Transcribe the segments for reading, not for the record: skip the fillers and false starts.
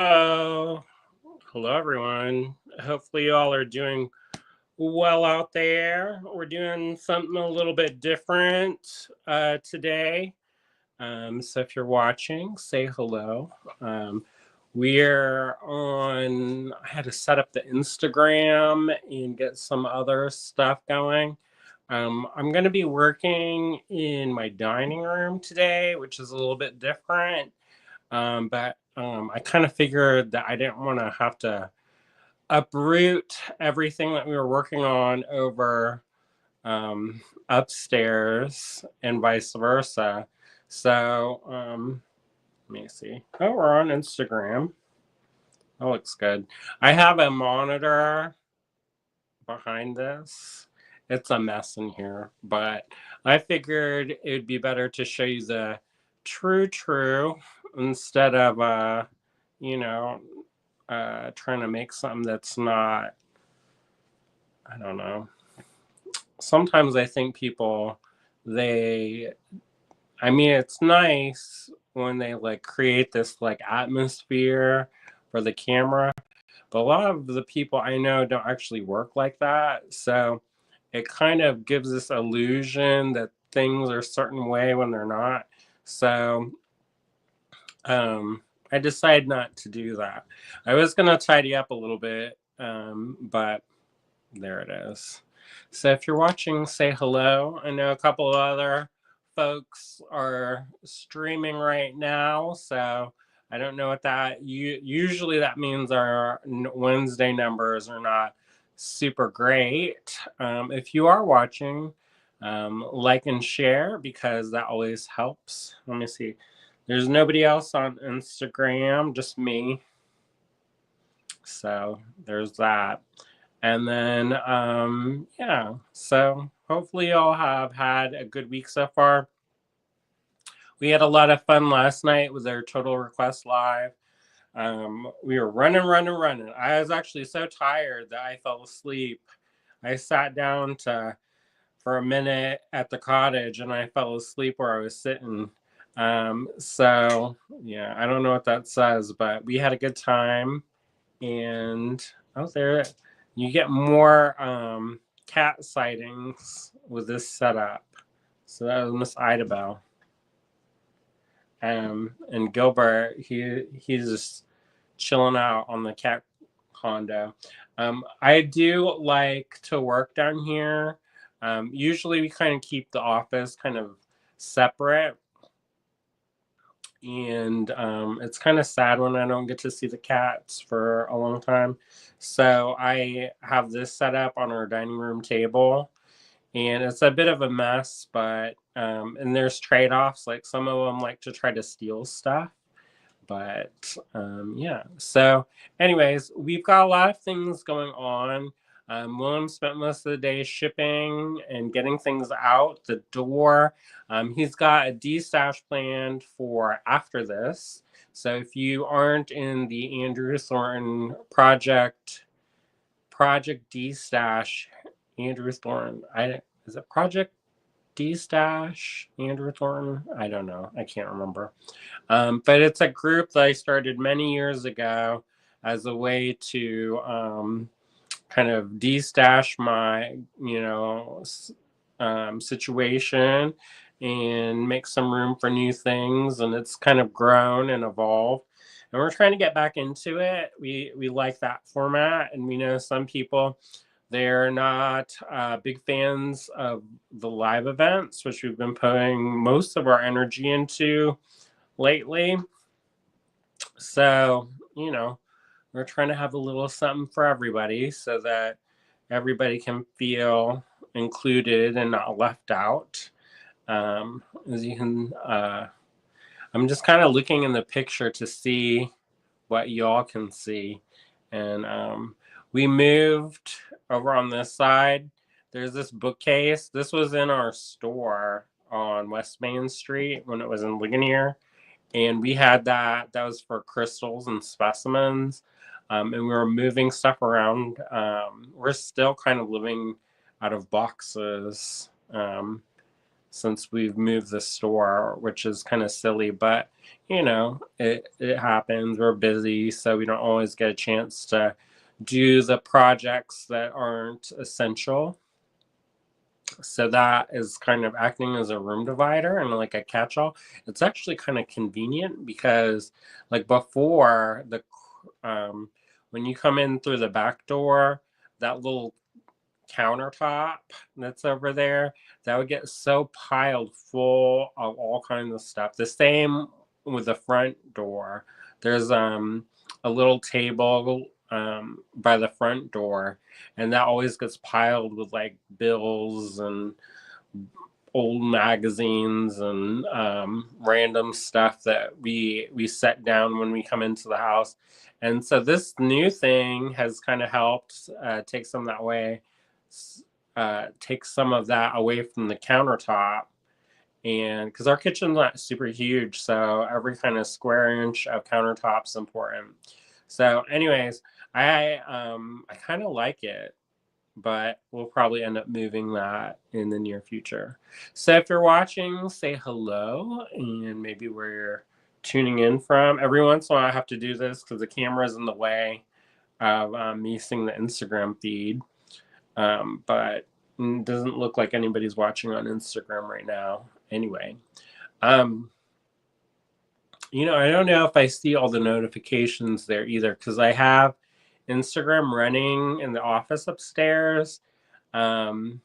Hello. Hello, everyone. Hopefully, you all are doing well out there. We're doing something a little bit different today. So, if you're watching, say hello. Um, we're on, I had to set up the Instagram and get some other stuff going. I'm going to be working in my dining room today, which is a little bit different. But I kind of figured that I didn't want to have to uproot everything that we were working on over um, upstairs and vice versa. So let me see. Oh, we're on Instagram. That looks good. I have a monitor behind this. It's a mess in here, but I figured it would be better to show you the true instead of you know, trying to make something that's not, I don't know. Sometimes I think people, they, I mean, it's nice when they like create this like atmosphere for the camera, but a lot of the people I know don't actually work like that. So it kind of gives this illusion that things are a certain way when they're not. So um, I decided not to do that. I was going to tidy up a little bit, but there it is. So if you're watching, say hello. I know a couple of other folks are streaming right now, so I don't know what that. Usually that means our Wednesday numbers are not super great. If you are watching, like and share because that always helps. Let me see. There's nobody else on Instagram, just me. So there's that. And then, yeah, so hopefully y'all have had a good week so far. We had a lot of fun last night with our Total Request Live. We were running. I was actually so tired that I fell asleep. I sat down for a minute at the cottage and I fell asleep where I was sitting. So, yeah, I don't know what that says, but we had a good time. And I was there. You get more cat sightings with this setup. So that was Miss Idabel. And Gilbert, he's just chilling out on the cat condo. I do like to work down here. Usually we kind of keep the office kind of separate. And it's kind of sad when I don't get to see the cats for a long time. So I have this set up on our dining room table, and it's a bit of a mess, but and there's trade-offs. Like some of them like to try to steal stuff, but yeah. So, anyways, we've got a lot of things going on. William spent most of the day shipping and getting things out the door. He's got a D-stash planned for after this. So if you aren't in the Andrew Thornton Project D-stash, Andrew Thornton, is it Project D-stash Andrew Thornton? I don't know. I can't remember. But it's a group that I started many years ago as a way to kind of de-stash my, situation and make some room for new things. And it's kind of grown and evolved. And we're trying to get back into it. We like that format, and we know some people they're not big fans of the live events, which we've been putting most of our energy into lately. So, we're trying to have a little something for everybody so that everybody can feel included and not left out. As you can, I'm just kind of looking in the picture to see what y'all can see. And we moved over on this side. There's this bookcase. This was in our store on West Main Street when it was in Ligonier. And we had that was for crystals and specimens. And we were moving stuff around. We're still kind of living out of boxes. since we've moved the store, which is kind of silly, but it happens. We're busy, so we don't always get a chance to do the projects that aren't essential. So that is kind of acting as a room divider and like a catch-all. It's actually kind of convenient because like before when you come in through the back door, that little countertop that's over there, that would get so piled full of all kinds of stuff. The same with the front door. There's a little table by the front door, and that always gets piled with like bills and old magazines and random stuff that we set down when we come into the house. And so this new thing has kind of helped take some of that away, take some of that away from the countertop. And because our kitchen's not super huge, so every kind of square inch of countertop's important. So anyways, I kind of like it, but we'll probably end up moving that in the near future. So if you're watching, say hello and maybe where you're tuning in from. Every once in a while I have to do this because the camera's in the way of me seeing the Instagram feed. But it doesn't look like anybody's watching on Instagram right now. Anyway, I don't know if I see all the notifications there either because I have Instagram running in the office upstairs. Because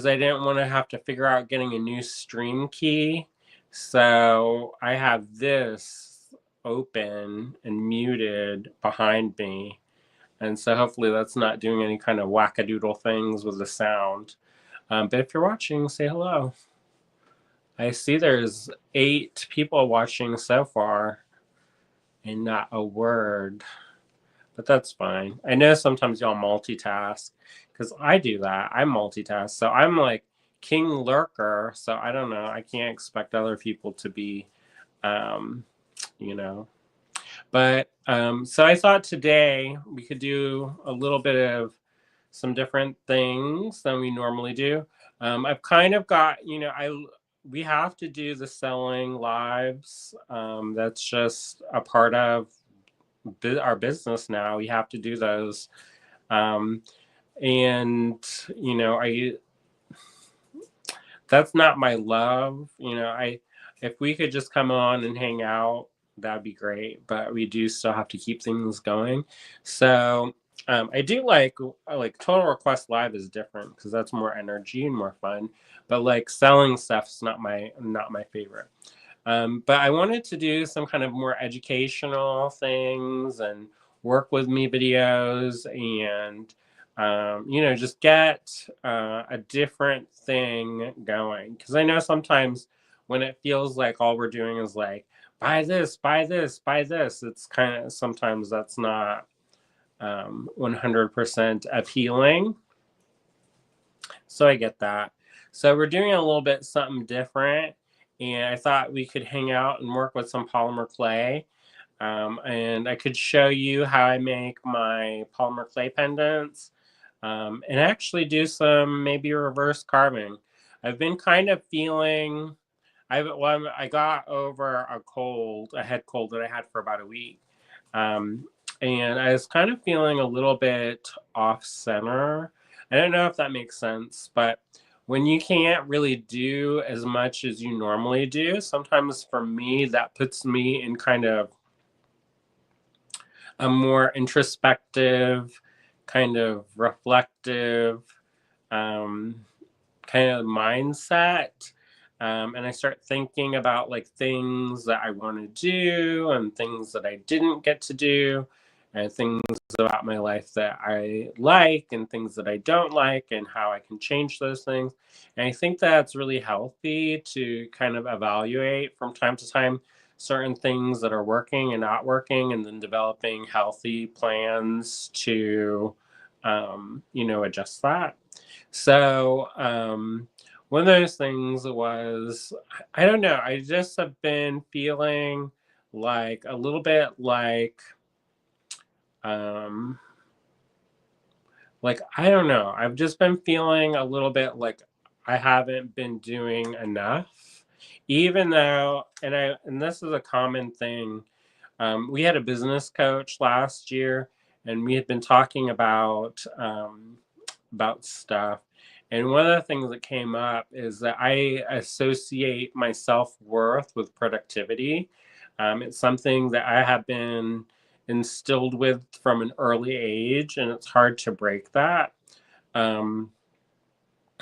I didn't want to have to figure out getting a new stream key. So I have this open and muted behind me. And so hopefully that's not doing any kind of wackadoodle things with the sound. But if you're watching, say hello. I see there's 8 people watching so far and not a word. But that's fine. I know sometimes y'all multitask because I do that. I multitask. So I'm like king lurker. So I don't know. I can't expect other people to be, you know. But so I thought today we could do a little bit of some different things than we normally do. I've kind of got, we have to do the selling lives. That's just a part of our business now. We have to do those. And I that's not my love. If we could just come on and hang out, that'd be great, but we do still have to keep things going. So I do like Total Request Live is different because that's more energy and more fun, but like selling stuff's not my favorite. But I wanted to do some kind of more educational things and work with me videos and, just get a different thing going. Because I know sometimes when it feels like all we're doing is like, buy this, buy this, buy this, it's kind of sometimes that's not 100% appealing. So I get that. So we're doing a little bit something different. And I thought we could hang out and work with some polymer clay. And I could show you how I make my polymer clay pendants and actually do some maybe reverse carving. I've been kind of feeling, I got over a head cold that I had for about a week. And I was kind of feeling a little bit off center. I don't know if that makes sense, but when you can't really do as much as you normally do, sometimes for me, that puts me in kind of a more introspective, kind of reflective kind of mindset. And I start thinking about like things that I want to do and things that I didn't get to do and things about my life that I like and things that I don't like and how I can change those things. And I think that's really healthy to kind of evaluate from time to time certain things that are working and not working and then developing healthy plans to, adjust that. So, one of those things was, I don't know, I just have been feeling like a little bit um, like, I don't know, I've just been feeling a little bit like I haven't been doing enough, even though, and this is a common thing. We had a business coach last year, and we had been talking about stuff. And one of the things that came up is that I associate my self worth with productivity. It's something that I have been instilled with from an early age, and it's hard to break that. Um,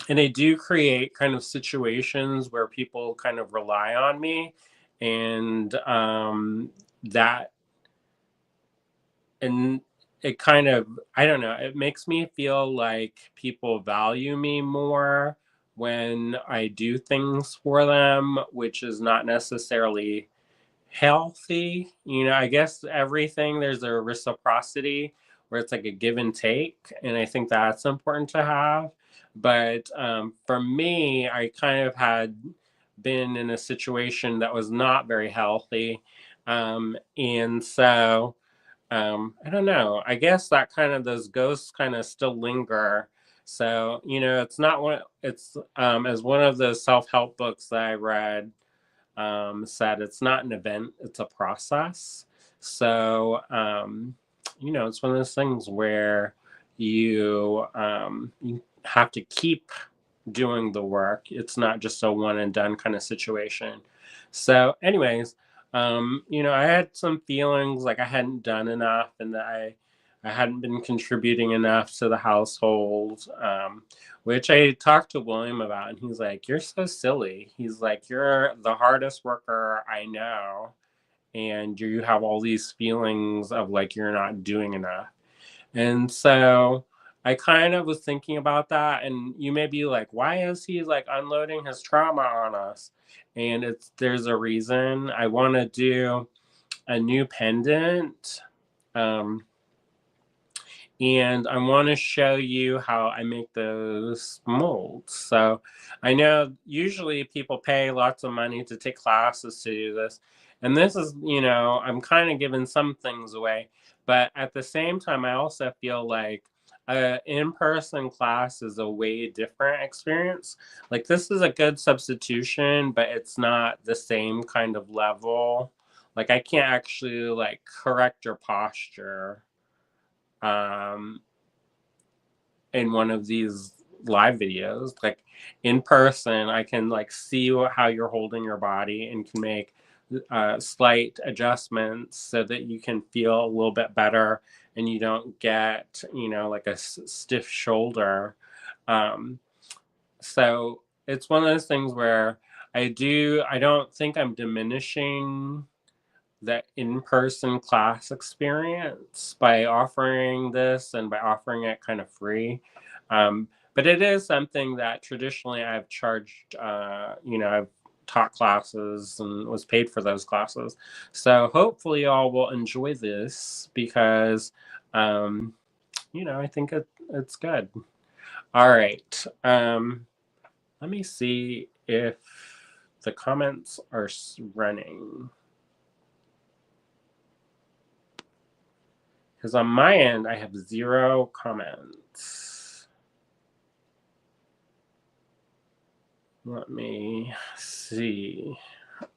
and I do create kind of situations where people kind of rely on me, and that and it kind of, I don't know, it makes me feel like people value me more when I do things for them, which is not necessarily healthy. I guess everything, there's a reciprocity where it's like a give and take, and I think that's important to have. But for me, I kind of had been in a situation that was not very healthy, and so I don't know. I guess that kind of, those ghosts kind of still linger. So, it's not one, it's as one of the self-help books that I read said, it's not an event, it's a process. So, it's one of those things where you have to keep doing the work. It's not just a one and done kind of situation. So, anyways, I had some feelings like I hadn't done enough, and that I hadn't been contributing enough to the household, which I talked to William about, and he's like, "You're so silly." He's like, "You're the hardest worker I know, and you have all these feelings of like you're not doing enough." And so I kind of was thinking about that, and you may be like, why is he like unloading his trauma on us? And there's a reason. I want to do a new pendant. Um, and I want to show you how I make those molds. So I know usually people pay lots of money to take classes to do this. And this is, I'm kind of giving some things away. But at the same time, I also feel like an in-person class is a way different experience. Like this is a good substitution, but it's not the same kind of level. Like I can't actually like correct your posture um, in one of these live videos. Like in person, I can like see how you're holding your body and can make slight adjustments so that you can feel a little bit better and you don't get, like a stiff shoulder. Um, so it's one of those things where I don't think I'm diminishing that in-person class experience by offering this and by offering it kind of free. But it is something that traditionally I've charged, I've taught classes and was paid for those classes. So hopefully y'all will enjoy this because, I think it's good. All right. Let me see if the comments are running. Because on my end, I have 0 comments. Let me see.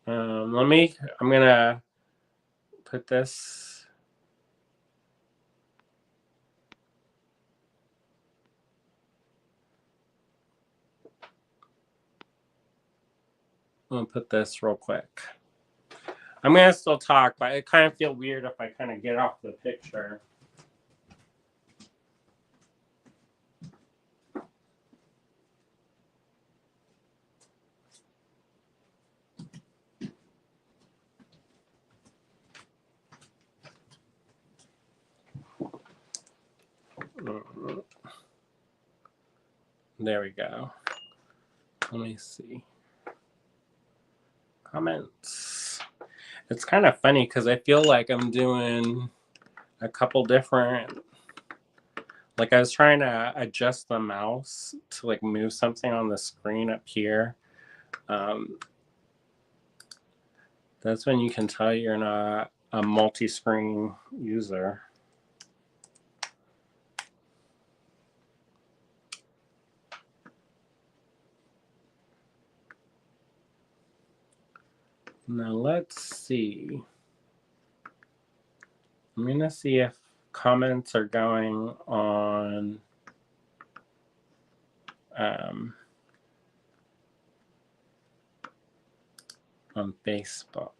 I'm going to put this. I'm going to put this real quick. I'm going to still talk, but it kind of feel weird if I kind of get off the picture. There we go. Let me see. Comments. It's kind of funny because I feel like I'm doing a couple different, like I was trying to adjust the mouse to like move something on the screen up here. That's when you can tell you're not a multi-screen user. Now let's see. I'm gonna see if comments are going on Facebook.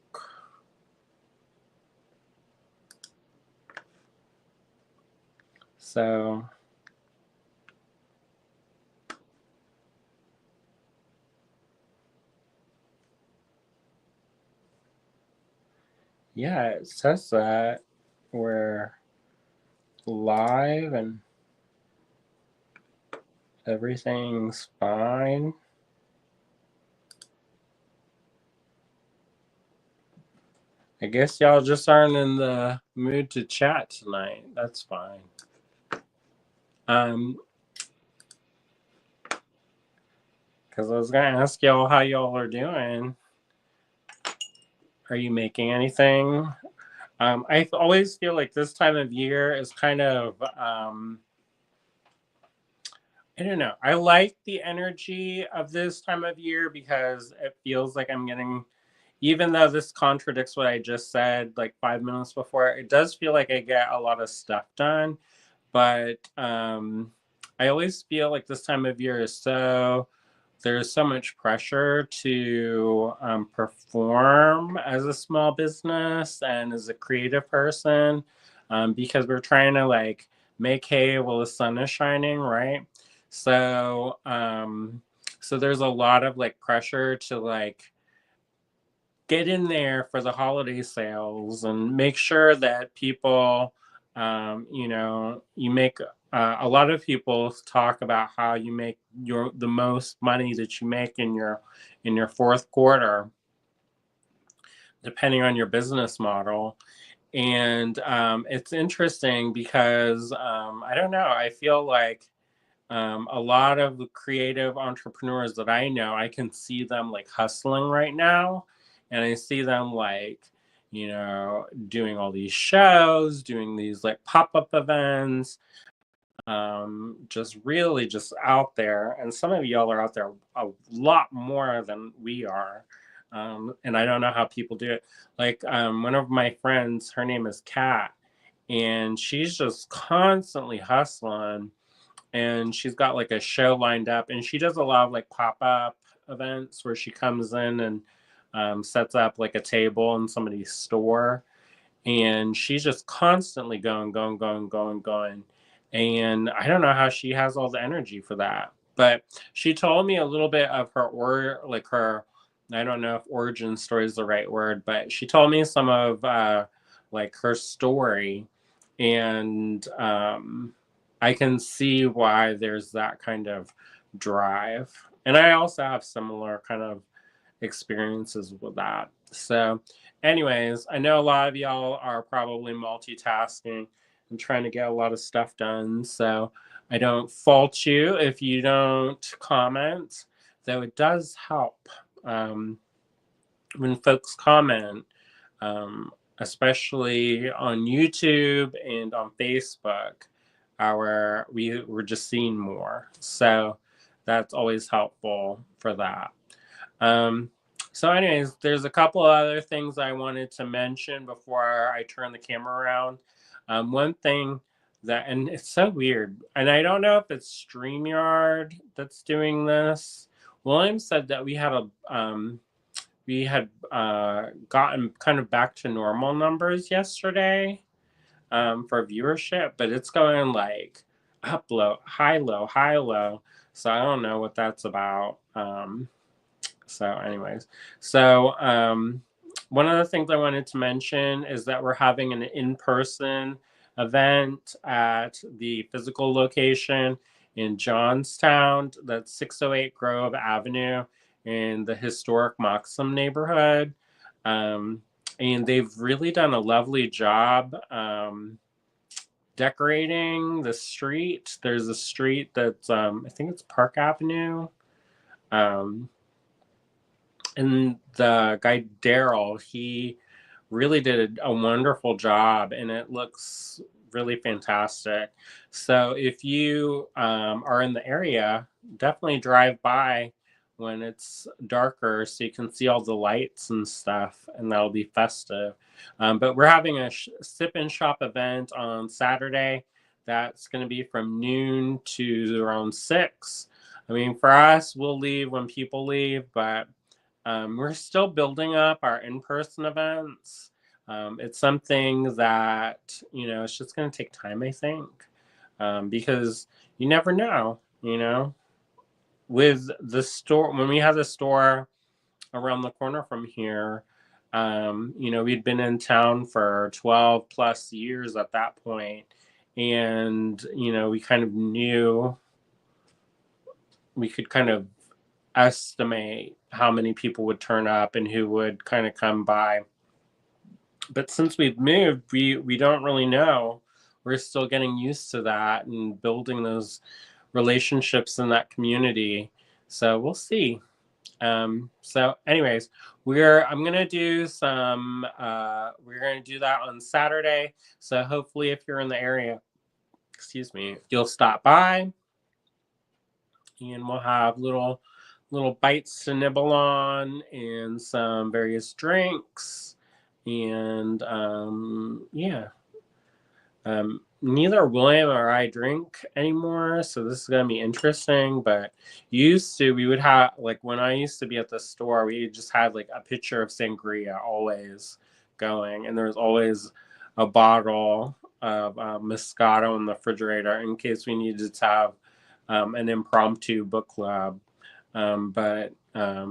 So yeah, it says that we're live and everything's fine. I guess y'all just aren't in the mood to chat tonight. That's fine. Because I was gonna ask y'all how y'all are doing. Are you making anything? I always feel like this time of year is kind of I don't know. I like the energy of this time of year because it feels like I'm getting, even though this contradicts what I just said like 5 minutes before, it does feel like I get a lot of stuff done. But I always feel like this time of year is there's so much pressure to perform as a small business and as a creative person because we're trying to like make hay while the sun is shining, right? So, so there's a lot of like pressure to like get in there for the holiday sales and make sure that people, you make a lot of people talk about how you make the most money that you make in your fourth quarter, depending on your business model. And it's interesting because I don't know. I feel like a lot of the creative entrepreneurs that I know, I can see them like hustling right now. And I see them like, doing all these shows, doing these like pop up events, just really just out there. And some of y'all are out there a lot more than we are. And I don't know how people do it. Like one of my friends, her name is Kat, and she's just constantly hustling, and she's got like a show lined up, and she does a lot of like pop-up events where she comes in and sets up like a table in somebody's store, and she's just constantly going, and I don't know how she has all the energy for that. But she told me a little bit of her, I don't know if origin story is the right word, but she told me some of like her story, and I can see why there's that kind of drive. And I also have similar kind of experiences with that. So, anyways, I know a lot of y'all are probably multitasking and trying to get a lot of stuff done. So, I don't fault you if you don't comment, though it does help when folks comment, especially on YouTube and on Facebook. We're just seeing more, so that's always helpful for that. Um, so, anyways, there's a couple other things I wanted to mention before I turn the camera around. One thing and it's so weird, and I don't know if it's StreamYard that's doing this. William said that we had gotten kind of back to normal numbers yesterday for viewership, but it's going like up, low, high, low, high, low. So I don't know what that's about. So, anyways, one of the things I wanted to mention is that we're having an in-person event at the physical location in Johnstown. That's 608 Grove Avenue in the historic Moxham neighborhood. And they've really done a lovely job decorating the street. There's a street that's, I think it's Park Avenue. And the guy Daryl, he really did a wonderful job, and it looks really fantastic. So if you are in the area, definitely drive by when it's darker, so you can see all the lights and stuff, and that'll be festive. But we're having a sip and shop event on Saturday. That's going to be from noon to around 6. I mean, for us, we'll leave when people leave, but we're still building up our in-person events. It's something that, it's just going to take time, I think, because you never know, with the store, when we had the store around the corner from here, we'd been in town for 12 plus years at that point, and we kind of knew, we could kind of estimate how many people would turn up and who would kind of come by. But since we've moved, we don't really know. We're still getting used to that and building those relationships in that community. So we'll see. So anyways, I'm gonna do some we're gonna do that on Saturday. So hopefully if you're in the area, excuse me, you'll stop by and we'll have little bites to nibble on and some various drinks. And yeah. Neither William or I drink anymore, so this is gonna be interesting. But we would have, like, when I used to be at the store, we just had like a pitcher of sangria always going, and there was always a bottle of Moscato in the refrigerator in case we needed to have an impromptu book club. But it's a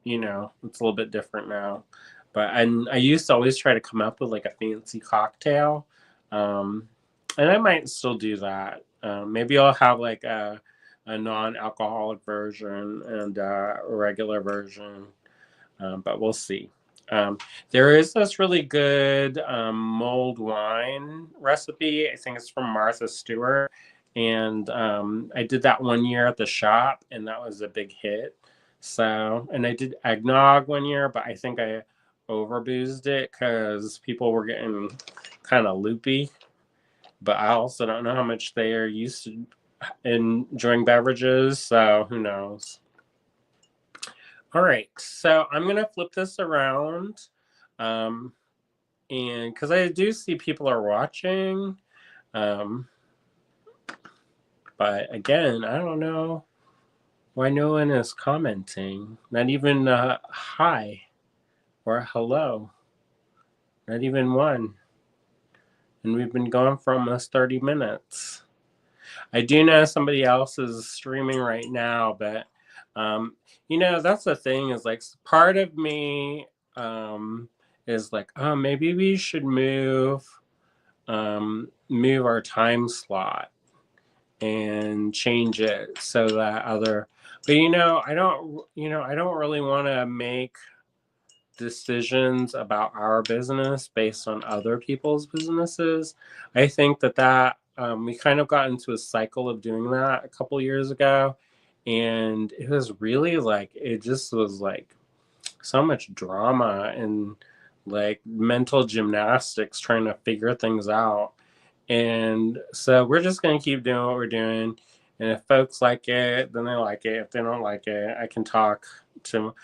little bit different now. But I used to always try to come up with like a fancy cocktail. And I might still do that. Maybe I'll have like a non-alcoholic version and a regular version, but we'll see. There is this really good mulled wine recipe. I think it's from Martha Stewart. And I did that one year at the shop, and that was a big hit. So, and I did eggnog one year, but I think I overboozed it because people were getting kind of loopy. But I also don't know how much they are used to enjoying beverages, so who knows. All right, so I'm gonna flip this around, and because I do see people are watching, but again, I don't know why no one is commenting. Not even hi or hello. Not even one. And we've been going for almost 30 minutes. I do know somebody else is streaming right now, but that's the thing, is like part of me is like, oh, maybe we should move our time slot and change it so that but I don't really want to make decisions about our business based on other people's businesses. I think that we kind of got into a cycle of doing that a couple years ago, and it was really like, it just was like so much drama and like mental gymnastics trying to figure things out. And so we're just going to keep doing what we're doing. And if folks like it, then they like it. If they don't like it, I talk to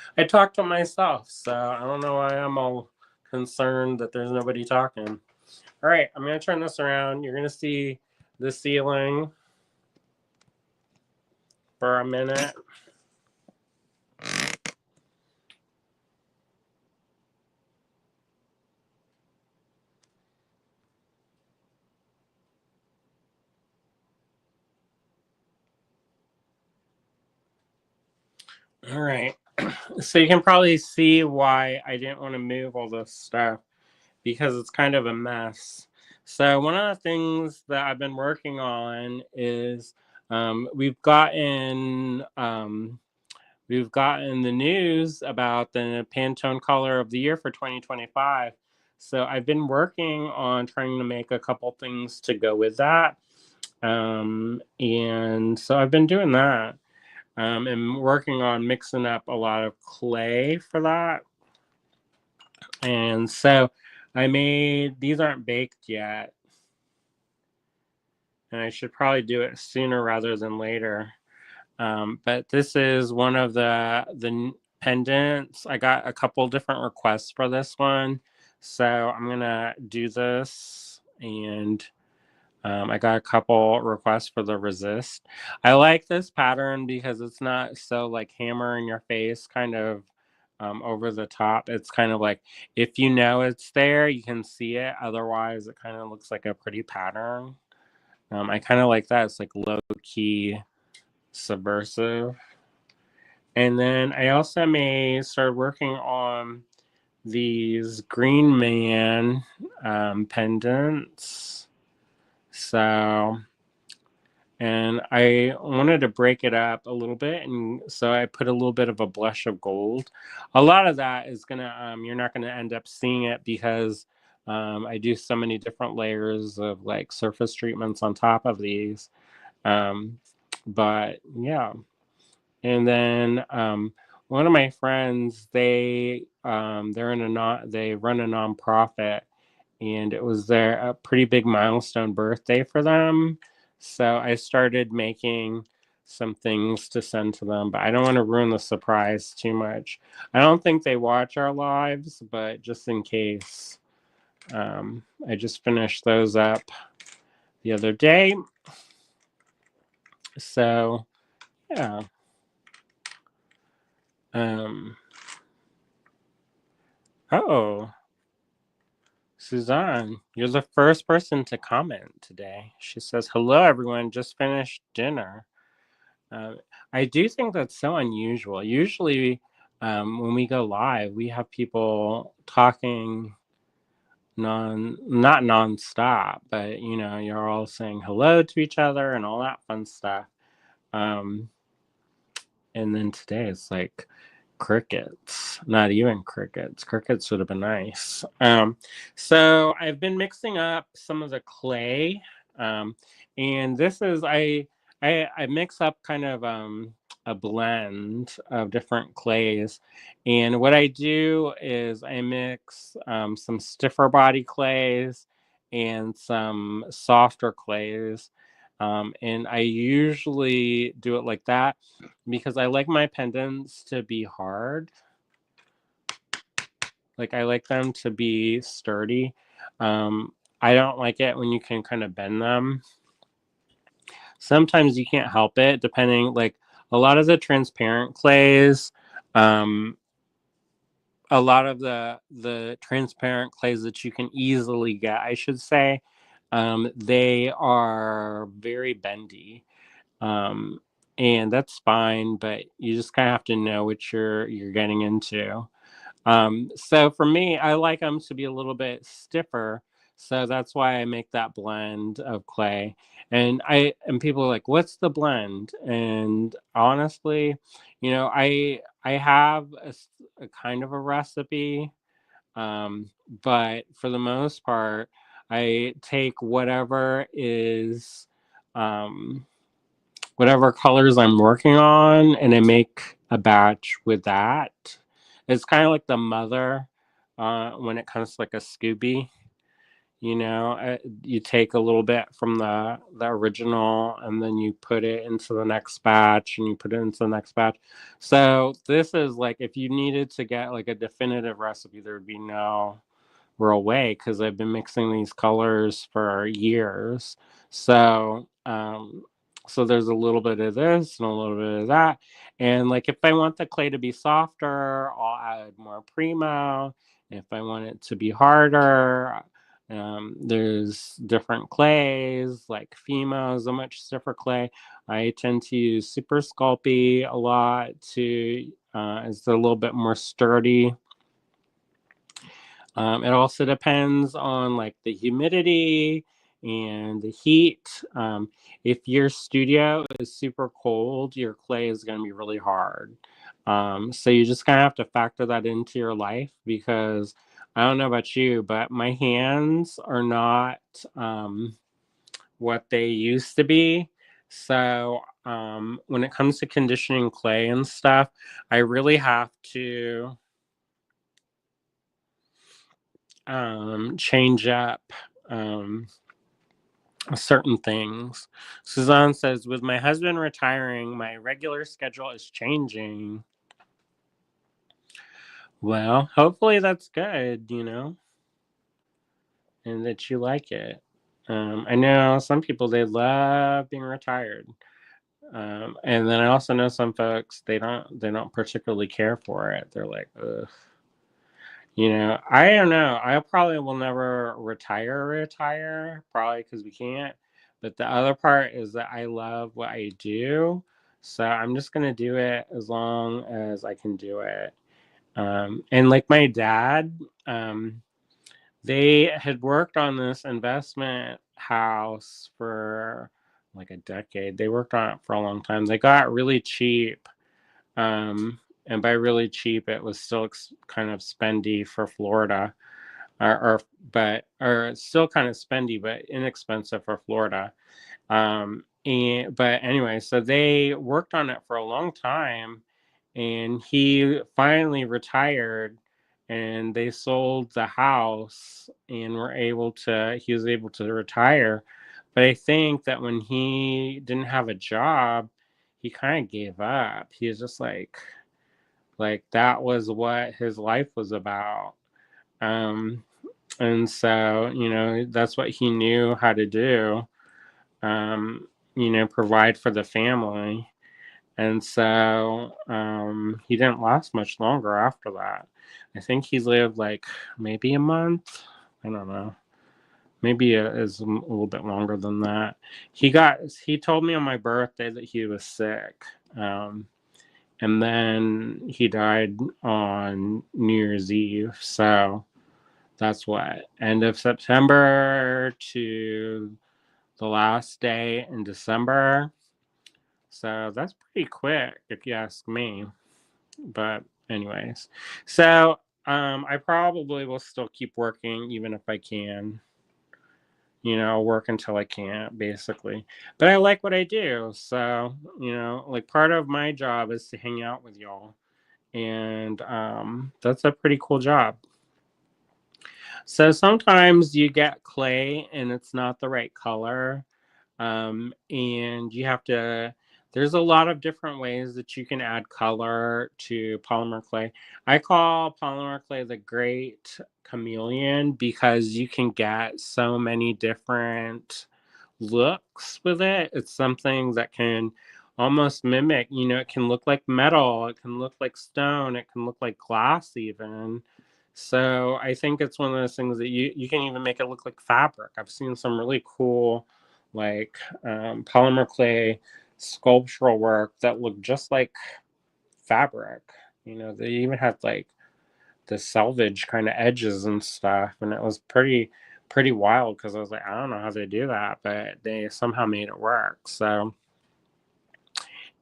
myself. So I don't know why I'm all concerned that there's nobody talking. All right, I'm going to turn this around. You're going to see the ceiling for a minute. All right. So you can probably see why I didn't want to move all this stuff, because it's kind of a mess. So one of the things that I've been working on is we've gotten the news about the Pantone Color of the Year for 2025. So I've been working on trying to make a couple things to go with that. And so I've been doing that. And working on mixing up a lot of clay for that. And so these aren't baked yet. And I should probably do it sooner rather than later. But this is one of the pendants. I got a couple different requests for this one, so I'm gonna do this. And I got a couple requests for the resist. I like this pattern because it's not so like hammer in your face, kind of over the top. It's kind of like if you know it's there, you can see it. Otherwise, it kind of looks like a pretty pattern. I kind of like that. It's like low key subversive. And then I also started working on these Green Man pendants. So, and I wanted to break it up a little bit, and so I put a little bit of a blush of gold. A lot of that is gonna, you're not gonna end up seeing it because I do so many different layers of like surface treatments on top of these. Um, but yeah. And then one of my friends, they run a nonprofit, and it was their a pretty big milestone birthday for them. So I started making some things to send to them, but I don't want to ruin the surprise too much. I don't think they watch our lives, but just in case, I just finished those up the other day. So yeah. Um, oh. Suzanne, you're the first person to comment today. She says, "Hello, everyone. Just finished dinner." Uh, I do think that's so unusual. Usually, when we go live, we have people talking not nonstop, but you're all saying hello to each other and all that fun stuff. Um, and then today it's like crickets, not even crickets. Crickets would have been nice. So I've been mixing up some of the clay, um, and this is I mix up kind of a blend of different clays, and what I do is I mix some stiffer body clays and some softer clays. And I usually do it like that because I like my pendants to be hard. Like I like them to be sturdy. I don't like it when you can kind of bend them. Sometimes you can't help it, depending. Like a lot of the transparent clays, um, a lot of the transparent clays that you can easily get, I should say, they are very bendy. Um, and that's fine, but you just kind of have to know what you're getting into. So for me, I like them to be a little bit stiffer, so that's why I make that blend of clay. And people are like, "What's the blend?" And honestly, I have a kind of a recipe, but for the most part, I take um, whatever colors I'm working on, and I make a batch with that. It's kind of like the mother when it comes to like a Scooby. You take a little bit from the original, and then you put it into the next batch, and you put it into the next batch. So this is like if you needed to get like a definitive recipe, there would be no real way because I've been mixing these colors for years. So there's a little bit of this and a little bit of that. And like if I want the clay to be softer, I'll add more primo. If I want it to be harder, there's different clays like Fimo is a much stiffer clay. I tend to use Super Sculpey a lot to it's a little bit more sturdy. It also depends on like the humidity and the heat. If your studio is super cold, your clay is going to be really hard. So you just kind of have to factor that into your life because I don't know about you, but my hands are not what they used to be. So when it comes to conditioning clay and stuff, I really have to change up um, certain things. Suzanne says, with my husband retiring, my regular schedule is changing. Well, hopefully that's good, and that you like it. I know some people, they love being retired. And then I also know some folks, they don't particularly care for it. They're like, ugh. I don't know. I probably will never retire, probably because we can't. But the other part is that I love what I do. So I'm just going to do it as long as I can do it. And like my dad, they had worked on this investment house for like a decade. They worked on it for a long time. They got really cheap. And by really cheap, it was still kind of spendy for Florida, or still kind of spendy, but inexpensive for Florida. But anyway, so they worked on it for a long time, and he finally retired, and they sold the house, and he was able to retire. But I think that when he didn't have a job, he kind of gave up. He was just like that was what his life was about. Um, and so, that's what he knew how to do, provide for the family. And so he didn't last much longer after that. I think he lived like maybe a month. I don't know. Maybe it is a little bit longer than that. He told me on my birthday that he was sick. And then he died on New Year's Eve. So that's what, end of September to the last day in December. So that's pretty quick, if you ask me. But, anyways, so I probably will still keep working even if I can. Work until I can't, basically. But I like what I do. So, like part of my job is to hang out with y'all. And that's a pretty cool job. So sometimes you get clay and it's not the right color. And there's a lot of different ways that you can add color to polymer clay. I call polymer clay the great chameleon because you can get so many different looks with it. It's something that can almost mimic, it can look like metal, it can look like stone, it can look like glass even. So I think it's one of those things that you can even make it look like fabric. I've seen some really cool like polymer clay sculptural work that look just like fabric. They even had like the selvage kind of edges and stuff, and it was pretty wild because I was like, I don't know how they do that, but they somehow made it work. So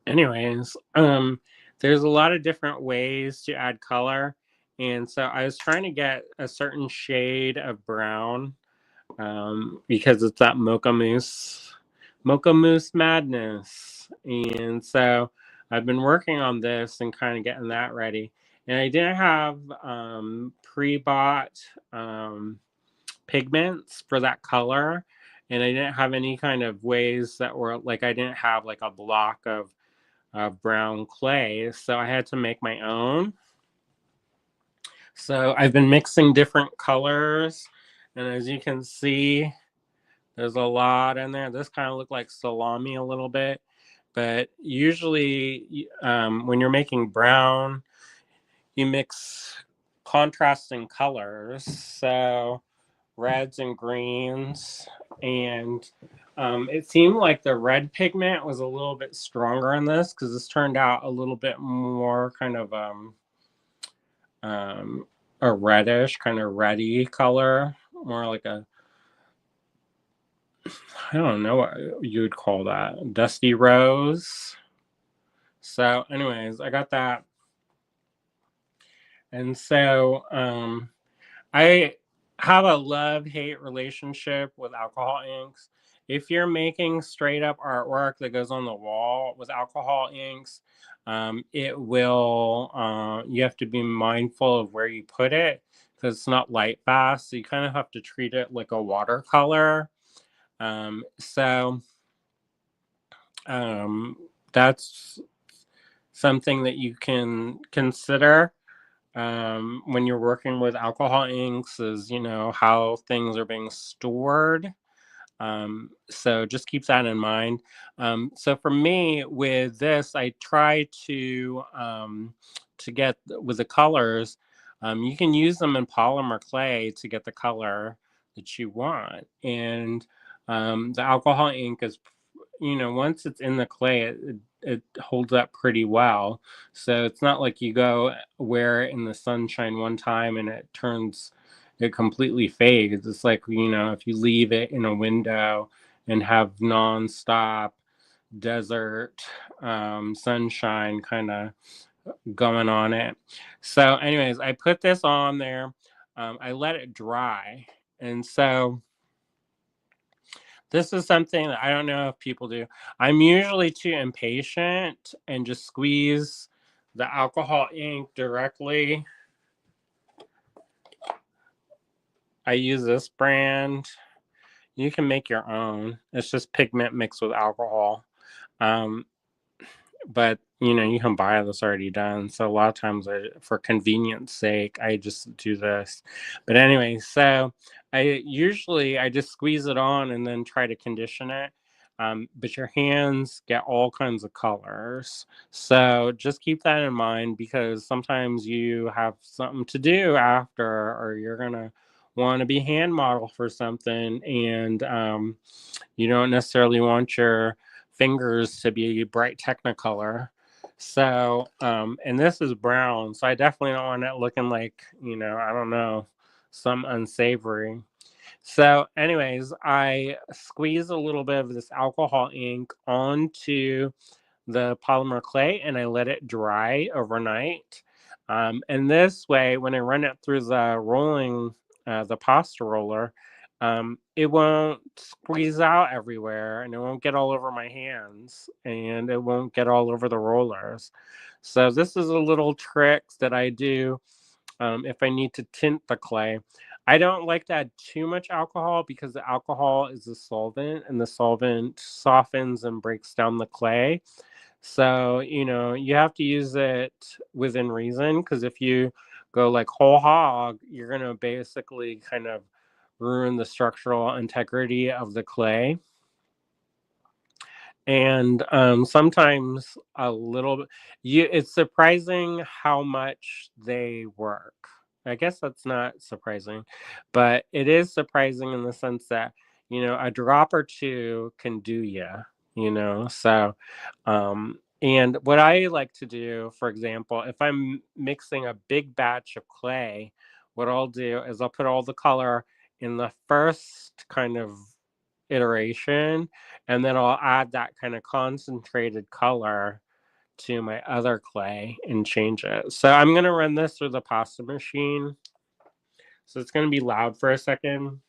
anyways, there's a lot of different ways to add color, and so I was trying to get a certain shade of brown, because it's that mocha mousse madness. And so I've been working on this and kind of getting that ready. And I didn't have pre-bought pigments for that color. And I didn't have any kind of ways that were like, I didn't have like a block of brown clay. So I had to make my own. So I've been mixing different colors. And as you can see, there's a lot in there. This kind of looked like salami a little bit. But usually when you're making brown, you mix contrasting colors. So reds and greens. And it seemed like the red pigment was a little bit stronger in this because this turned out a little bit more kind of a reddish, kind of reddy color, more like I don't know what you would call that, dusty rose. So anyways, I got that. And so I have a love-hate relationship with alcohol inks. If you're making straight up artwork that goes on the wall with alcohol inks, it will, you have to be mindful of where you put it because it's not light fast. So you kind of have to treat it like a watercolor. So um, that's something that you can consider when you're working with alcohol inks is, how things are being stored. So just keep that in mind. So for me with this, I try to get with the colors. You can use them in polymer clay to get the color that you want, and the alcohol ink is, once it's in the clay, it holds up pretty well. So it's not like you go wear it in the sunshine one time and it completely fades. It's like, if you leave it in a window and have nonstop desert sunshine kind of going on it. So, anyways, I put this on there. I let it dry. And so this is something that I don't know if people do. I'm usually too impatient and just squeeze the alcohol ink directly. I use this brand. You can make your own. It's just pigment mixed with alcohol. Um, but you can buy this already done. So a lot of times, for convenience sake, I just do this. But anyway, so I just squeeze it on and then try to condition it. But your hands get all kinds of colors, so just keep that in mind, because sometimes you have something to do after, or you're gonna want to be hand model for something, and you don't necessarily want your fingers to be bright technicolor. So, and this is brown, so I definitely don't want it looking like, I don't know, some unsavory. So, anyways, I squeeze a little bit of this alcohol ink onto the polymer clay and I let it dry overnight. And this way, when I run it through the pasta roller, it won't squeeze out everywhere and it won't get all over my hands and it won't get all over the rollers. So, this is a little trick that I do if I need to tint the clay. I don't like to add too much alcohol because the alcohol is a solvent and the solvent softens and breaks down the clay. So, you have to use it within reason, because if you go like whole hog, you're going to basically kind of ruin the structural integrity of the clay. And sometimes a little bit, it's surprising how much they work. I guess that's not surprising, but it is surprising in the sense that, a drop or two can do so and what I like to do, for example, if I'm mixing a big batch of clay, what I'll do is I'll put all the color in the first kind of iteration, and then I'll add that kind of concentrated color to my other clay and change it. So I'm going to run this through the pasta machine. So it's going to be loud for a second.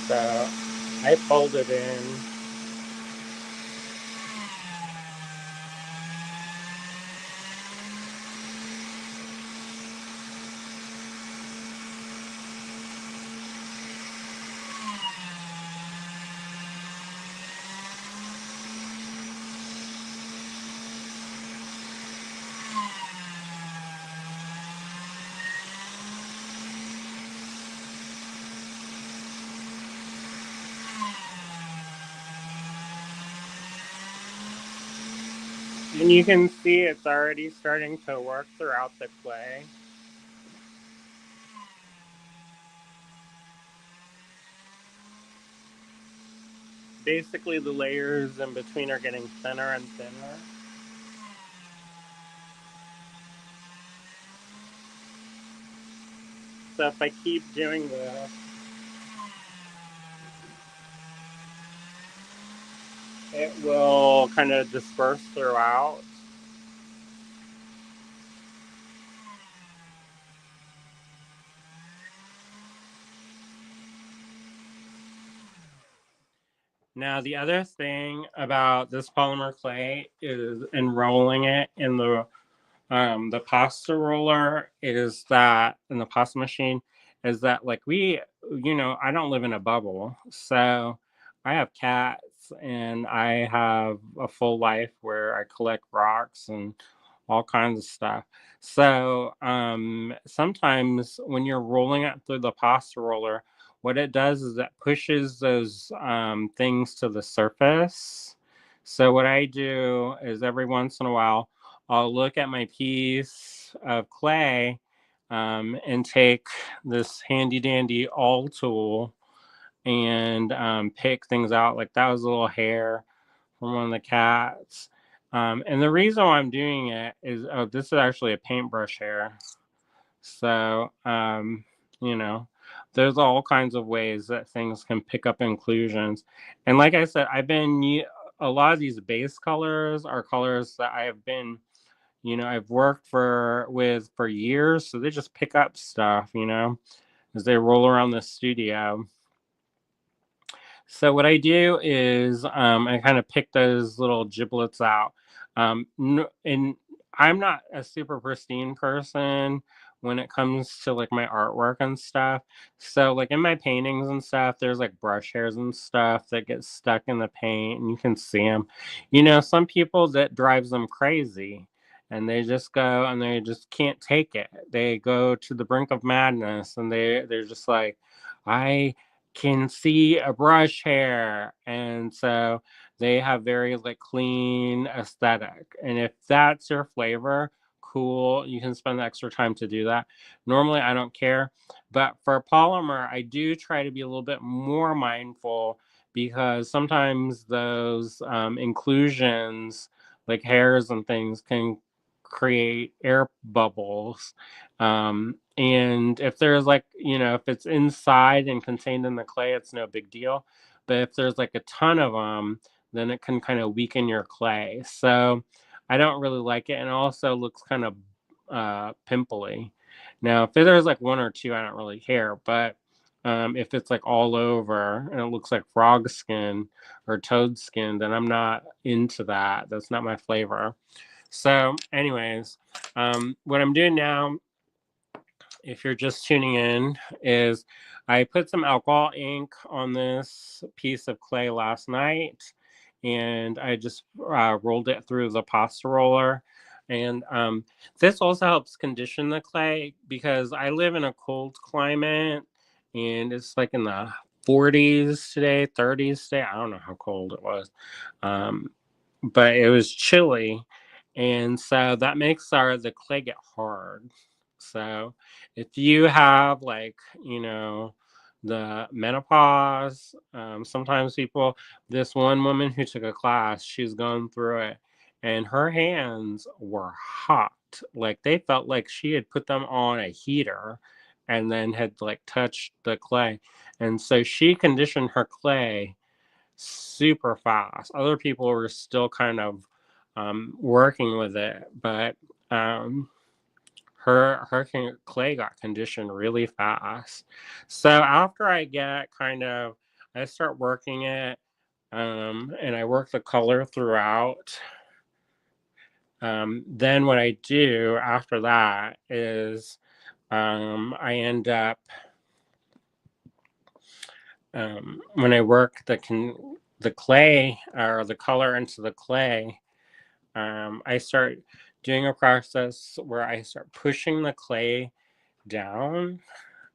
So I pulled it in. And you can see it's already starting to work throughout the clay. Basically, the layers in between are getting thinner and thinner. So if I keep doing this, it will kind of disperse throughout. Now, the other thing about this polymer clay is enrolling it in the pasta roller is that in the pasta machine is that like I don't live in a bubble, so I have cats and I have a full life where I collect rocks and all kinds of stuff. So sometimes when you're rolling it through the pasta roller, what it does is it pushes those things to the surface. So what I do is every once in a while I'll look at my piece of clay and take this handy dandy awl tool and pick things out. Like that was a little hair from one of the cats. And the reason why I'm doing it is, oh, this is actually a paintbrush hair. So, you know, there's all kinds of ways that things can pick up inclusions. And like I said, a lot of these base colors are colors that I have been I've worked for years, so they just pick up stuff, as they roll around the studio. So what I do is I kind of pick those little giblets out. And I'm not a super pristine person when it comes to like my artwork and stuff. So like in my paintings and stuff, there's like brush hairs and stuff that get stuck in the paint and you can see them. Some people that drives them crazy and they just go and they just can't take it. They go to the brink of madness and they're just like, I can see a brush hair, and so they have very like clean aesthetic. And if that's your flavor, cool, you can spend the extra time to do that. Normally I don't care, but for polymer I do try to be a little bit more mindful because sometimes those inclusions like hairs and things can create air bubbles. And if there's like, if it's inside and contained in the clay, it's no big deal. But if there's like a ton of them, then it can kind of weaken your clay. So I don't really like it. And it also looks kind of pimply. Now, if there's like one or two, I don't really care. But if it's like all over and it looks like frog skin or toad skin, then I'm not into that. That's not my flavor. So, anyways, what I'm doing now, if you're just tuning in, is I put some alcohol ink on this piece of clay last night, and I just rolled it through the pasta roller. And this also helps condition the clay because I live in a cold climate, and it's like in the 40s today, 30s today. I don't know how cold it was. Um, but it was chilly, and so that makes the clay get hard. So if you have like the menopause, sometimes this one woman who took a class, she's gone through it, and her hands were hot, like they felt like she had put them on a heater and then had like touched the clay. And so she conditioned her clay super fast. Other people were still kind of working with it, but her clay got conditioned really fast. So after I start working it, and I work the color throughout. Then what I do after that is I end up when I work the clay or the color into the clay, I start doing a process where I start pushing the clay down.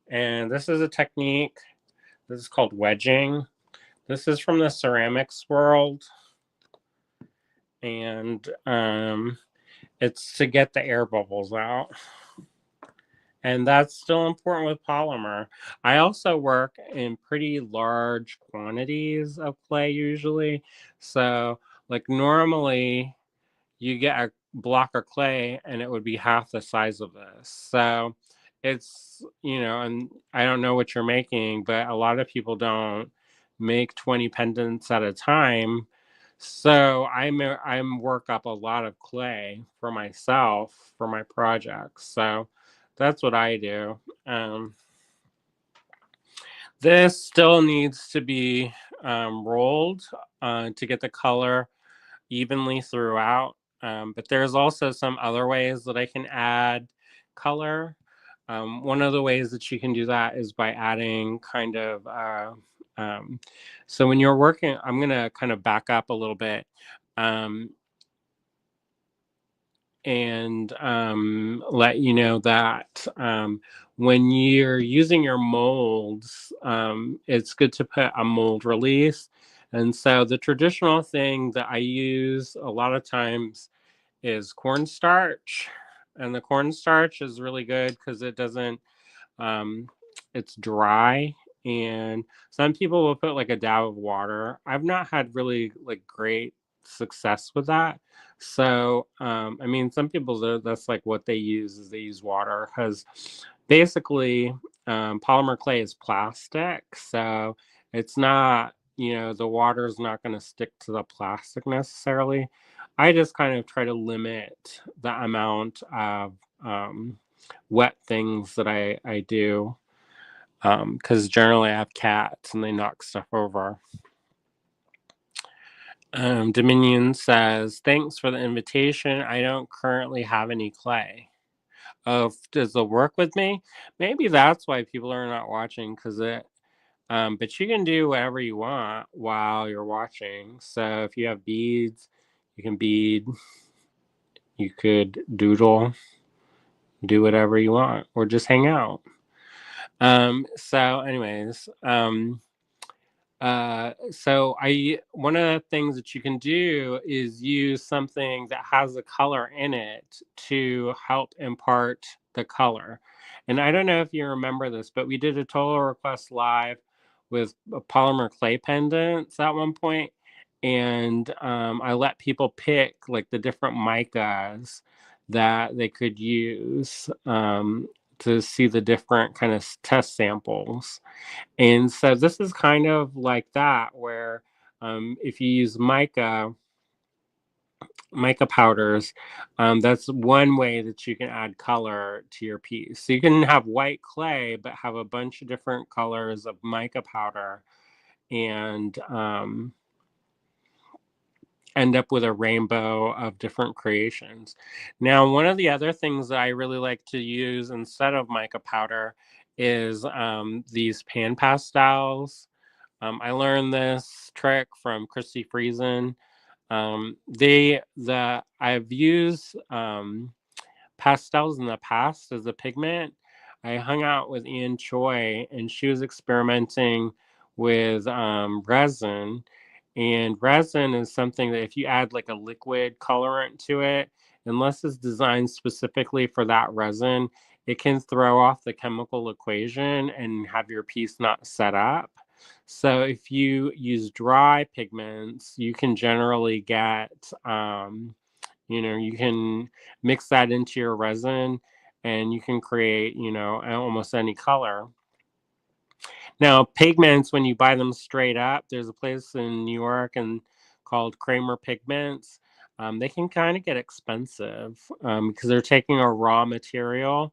And this is a technique. This is called wedging. This is from the ceramics world. And it's to get the air bubbles out. And that's still important with polymer. I also work in pretty large quantities of clay usually. So, like, normally you get a block of clay and it would be half the size of this. So, and I don't know what you're making, but a lot of people don't make 20 pendants at a time. So I'm work up a lot of clay for myself for my projects. So that's what I do. This still needs to be rolled to get the color evenly throughout. But there's also some other ways that I can add color. One of the ways that you can do that is by adding kind of, um, so when you're working, I'm going to kind of back up a little bit. And let you know that when you're using your molds, it's good to put a mold release. And so the traditional thing that I use a lot of times is cornstarch. And the cornstarch is really good because it doesn't, um, it's dry. And some people will put like a dab of water. I've not had really like great success with that. So, I mean, some people, that's like what they use is they use water because basically polymer clay is plastic. So it's not, the water is not going to stick to the plastic necessarily. I just kind of try to limit the amount of wet things that I do because generally I have cats and they knock stuff over. Dominion says, thanks for the invitation. I don't currently have any clay. Oh, does it work with me? Maybe that's why people are not watching because but you can do whatever you want while you're watching. So if you have beads, you can bead, you could doodle, do whatever you want, or just hang out. So anyways, so one of the things that you can do is use something that has a color in it to help impart the color. And I don't know if you remember this, but we did a total request live with polymer clay pendants at one point, and I let people pick like the different micas that they could use to see the different kind of test samples. And so this is kind of like that, where if you use mica powders, that's one way that you can add color to your piece. So you can have white clay, but have a bunch of different colors of mica powder and end up with a rainbow of different creations. Now, one of the other things that I really like to use instead of mica powder is these pan pastels. I learned this trick from Christy Friesen. I've used pastels in the past as a pigment. I hung out with Ian Choi, and she was experimenting with resin. And resin is something that if you add like a liquid colorant to it, unless it's designed specifically for that resin, it can throw off the chemical equation and have your piece not set up. So if you use dry pigments, you can generally get you can mix that into your resin and you can create, almost any color. Now, pigments, when you buy them straight up, there's a place in New York and called Kramer Pigments. They can kind of get expensive because they're taking a raw material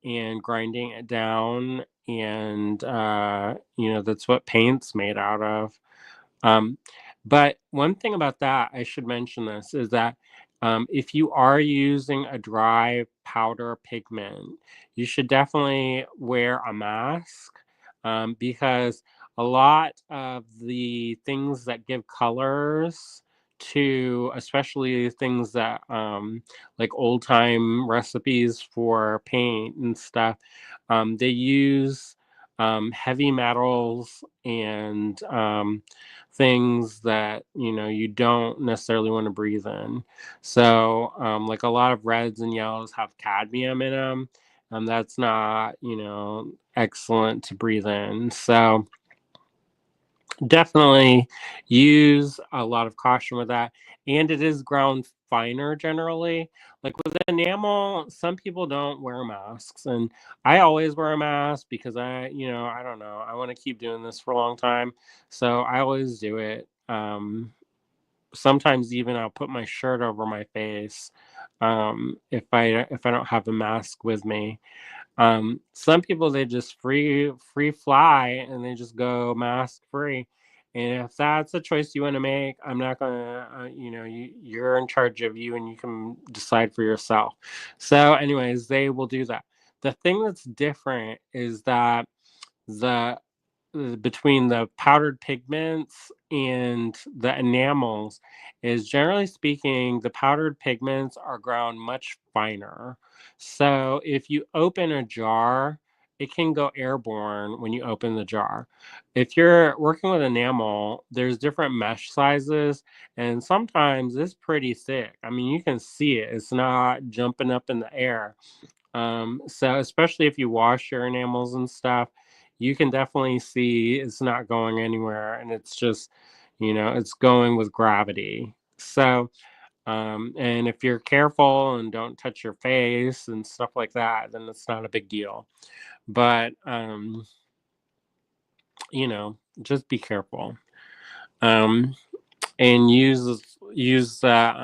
and grinding it down. And, that's what paint's made out of. But one thing about that, I should mention this, is that if you are using a dry powder pigment, you should definitely wear a mask because a lot of the things that give colors to, especially things that like old time recipes for paint and stuff, they use heavy metals and things that you don't necessarily want to breathe in. So like a lot of reds and yellows have cadmium in them, and that's not excellent to breathe in. So definitely use a lot of caution with that. And it is ground finer generally. Like with enamel, some people don't wear masks. And I always wear a mask because I don't know, I want to keep doing this for a long time. So I always do it. Sometimes even I'll put my shirt over my face if I don't have a mask with me. Some people, they just free fly and they just go mask free. And if that's a choice you want to make, I'm not gonna, you're in charge of you, and you can decide for yourself. So, anyways, they will do that. The thing that's different is that the between the powdered pigments and the enamels is, generally speaking, the powdered pigments are ground much finer. So if you open a jar, it can go airborne when you open the jar. If you're working with enamel, there's different mesh sizes, and sometimes it's pretty thick. I mean, you can see it, it's not jumping up in the air. So especially if you wash your enamels and stuff, you can definitely see it's not going anywhere, and it's just, it's going with gravity. So, and if you're careful and don't touch your face and stuff like that, then it's not a big deal. But, just be careful. Um, and use that.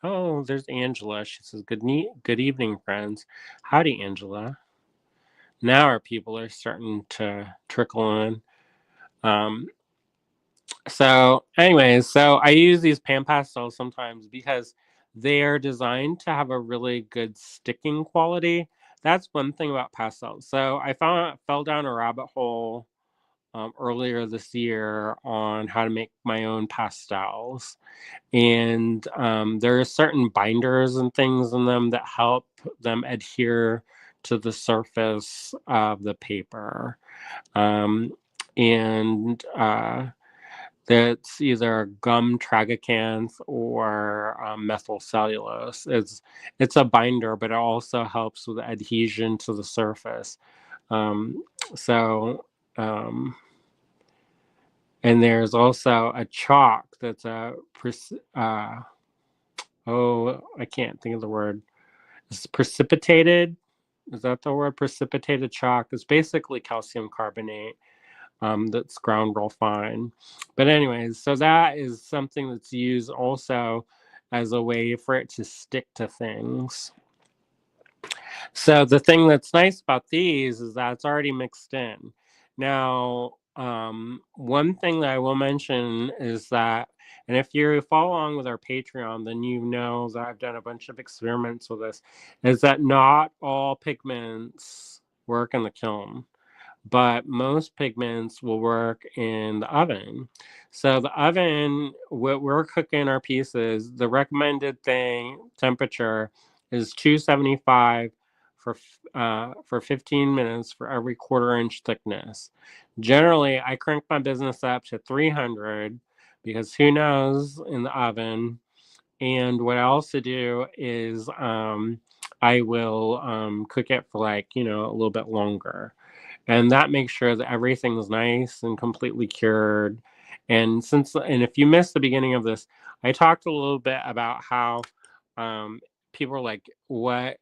Oh, there's Angela. She says, good evening, friends. Howdy, Angela. Now our people are starting to trickle in. Um, so, anyways, so I use these pan pastels sometimes because they're designed to have a really good sticking quality. That's one thing about pastels. So I fell down a rabbit hole earlier this year on how to make my own pastels, and there are certain binders and things in them that help them adhere to the surface of the paper. Um, and That's either gum tragacanth or methyl cellulose. It's a binder, but it also helps with adhesion to the surface. Um, so, um, and there's also a chalk that's I can't think of the word. It's precipitated. Is that the word? Precipitated chalk. It's basically calcium carbonate, that's ground real fine. But anyways, so that is something that's used also as a way for it to stick to things. So the thing that's nice about these is that it's already mixed in. Now, one thing that I will mention is that, and if you follow along with our Patreon, then you know that I've done a bunch of experiments with this, is that not all pigments work in the kiln, but most pigments will work in the oven. So the oven, what we're cooking our pieces, the recommended temperature is 275 for 15 minutes for every quarter-inch thickness. Generally, I crank my business up to 300 because who knows in the oven. And what I also do is I will cook it for a little bit longer, and that makes sure that everything's nice and completely cured. And if you missed the beginning of this, I talked a little bit about how people are like, what,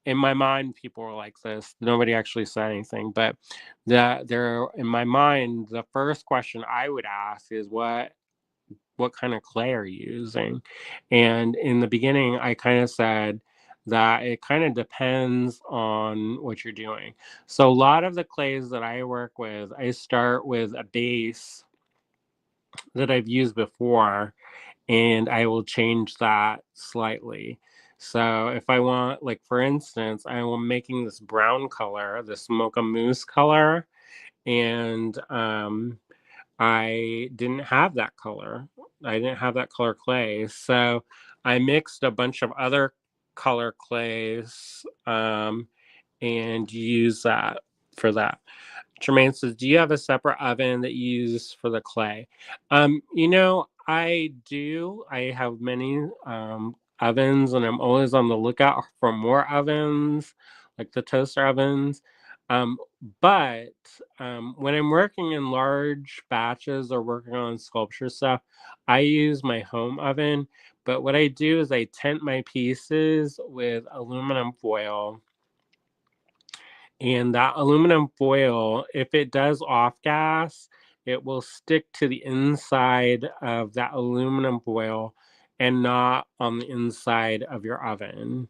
in my mind, people were like this. Nobody actually said anything, but there in my mind, the first question I would ask is what kind of clay are you using? And in the beginning, I kind of said that it kind of depends on what you're doing. So a lot of the clays that I work with, I start with a base that I've used before, and I will change that slightly. So if I want, like for instance, I'm making this brown color, this mocha mousse color, and I didn't have that color. I didn't have that color clay. So I mixed a bunch of other color clays and used that for that. Tremaine says, do you have a separate oven that you use for the clay? I do. I have many ovens, and I'm always on the lookout for more ovens, like the toaster ovens. Um, but when I'm working in large batches or working on sculpture stuff, I use my home oven. But what I do is I tent my pieces with aluminum foil, and that aluminum foil, if it does off gas, it will stick to the inside of that aluminum foil and not on the inside of your oven.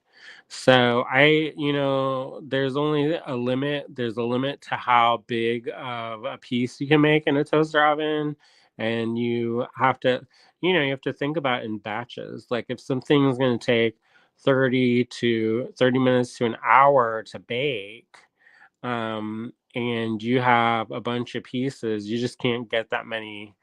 So there's only a limit. There's a limit to how big of a piece you can make in a toaster oven. and you have to, you have to think about it in batches. Like if something is going to take 30 minutes to an hour to bake, and you have a bunch of pieces, you just can't get that many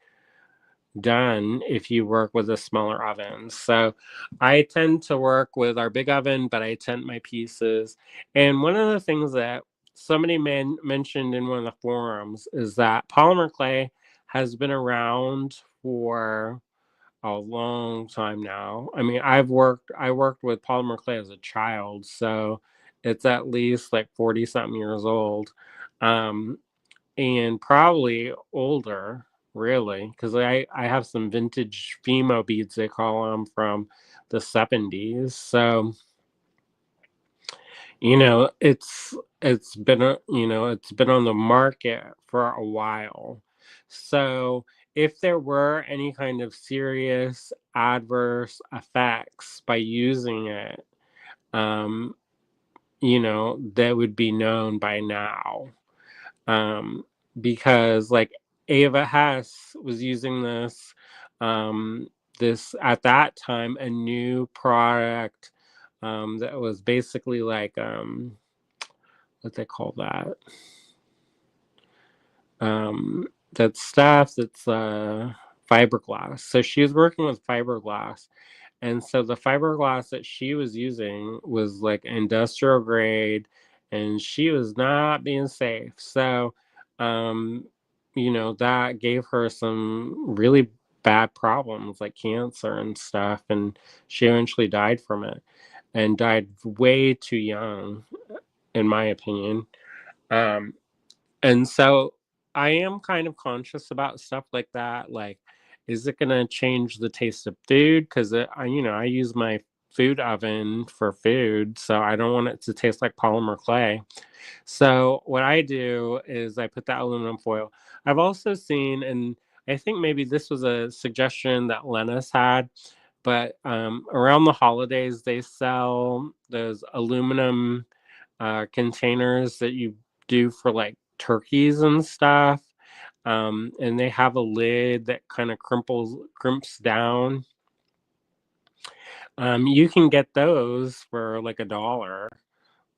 done if you work with a smaller oven. So I tend to work with our big oven, but I tent my pieces. And one of the things that somebody mentioned in one of the forums is that polymer clay has been around for a long time now. I mean, I worked with polymer clay as a child, so it's at least like 40 something years old. Um, and probably older, really, because I have some vintage Fimo beads, they call them, from the 70s. So it's been it's been on the market for a while. So if there were any kind of serious adverse effects by using it, um, that would be known by now. um, because like Ava Hess was using um, this at that time a new product, that was basically like, what they call that, that stuff that's fiberglass. So she was working with fiberglass, and so the fiberglass that she was using was like industrial grade, and she was not being safe. So, um, that gave her some really bad problems like cancer and stuff. And she eventually died from it, and died way too young, in my opinion. Um, and so I am kind of conscious about stuff like that. Like, is it going to change the taste of food? Because I use my food oven for food, so I don't want it to taste like polymer clay. So what I do is I put that aluminum foil. I've also seen, and I think maybe this was a suggestion that Lennis had, but around the holidays they sell those aluminum containers that you do for like turkeys and stuff. And they have a lid that kind of crimps down. You can get those for like $1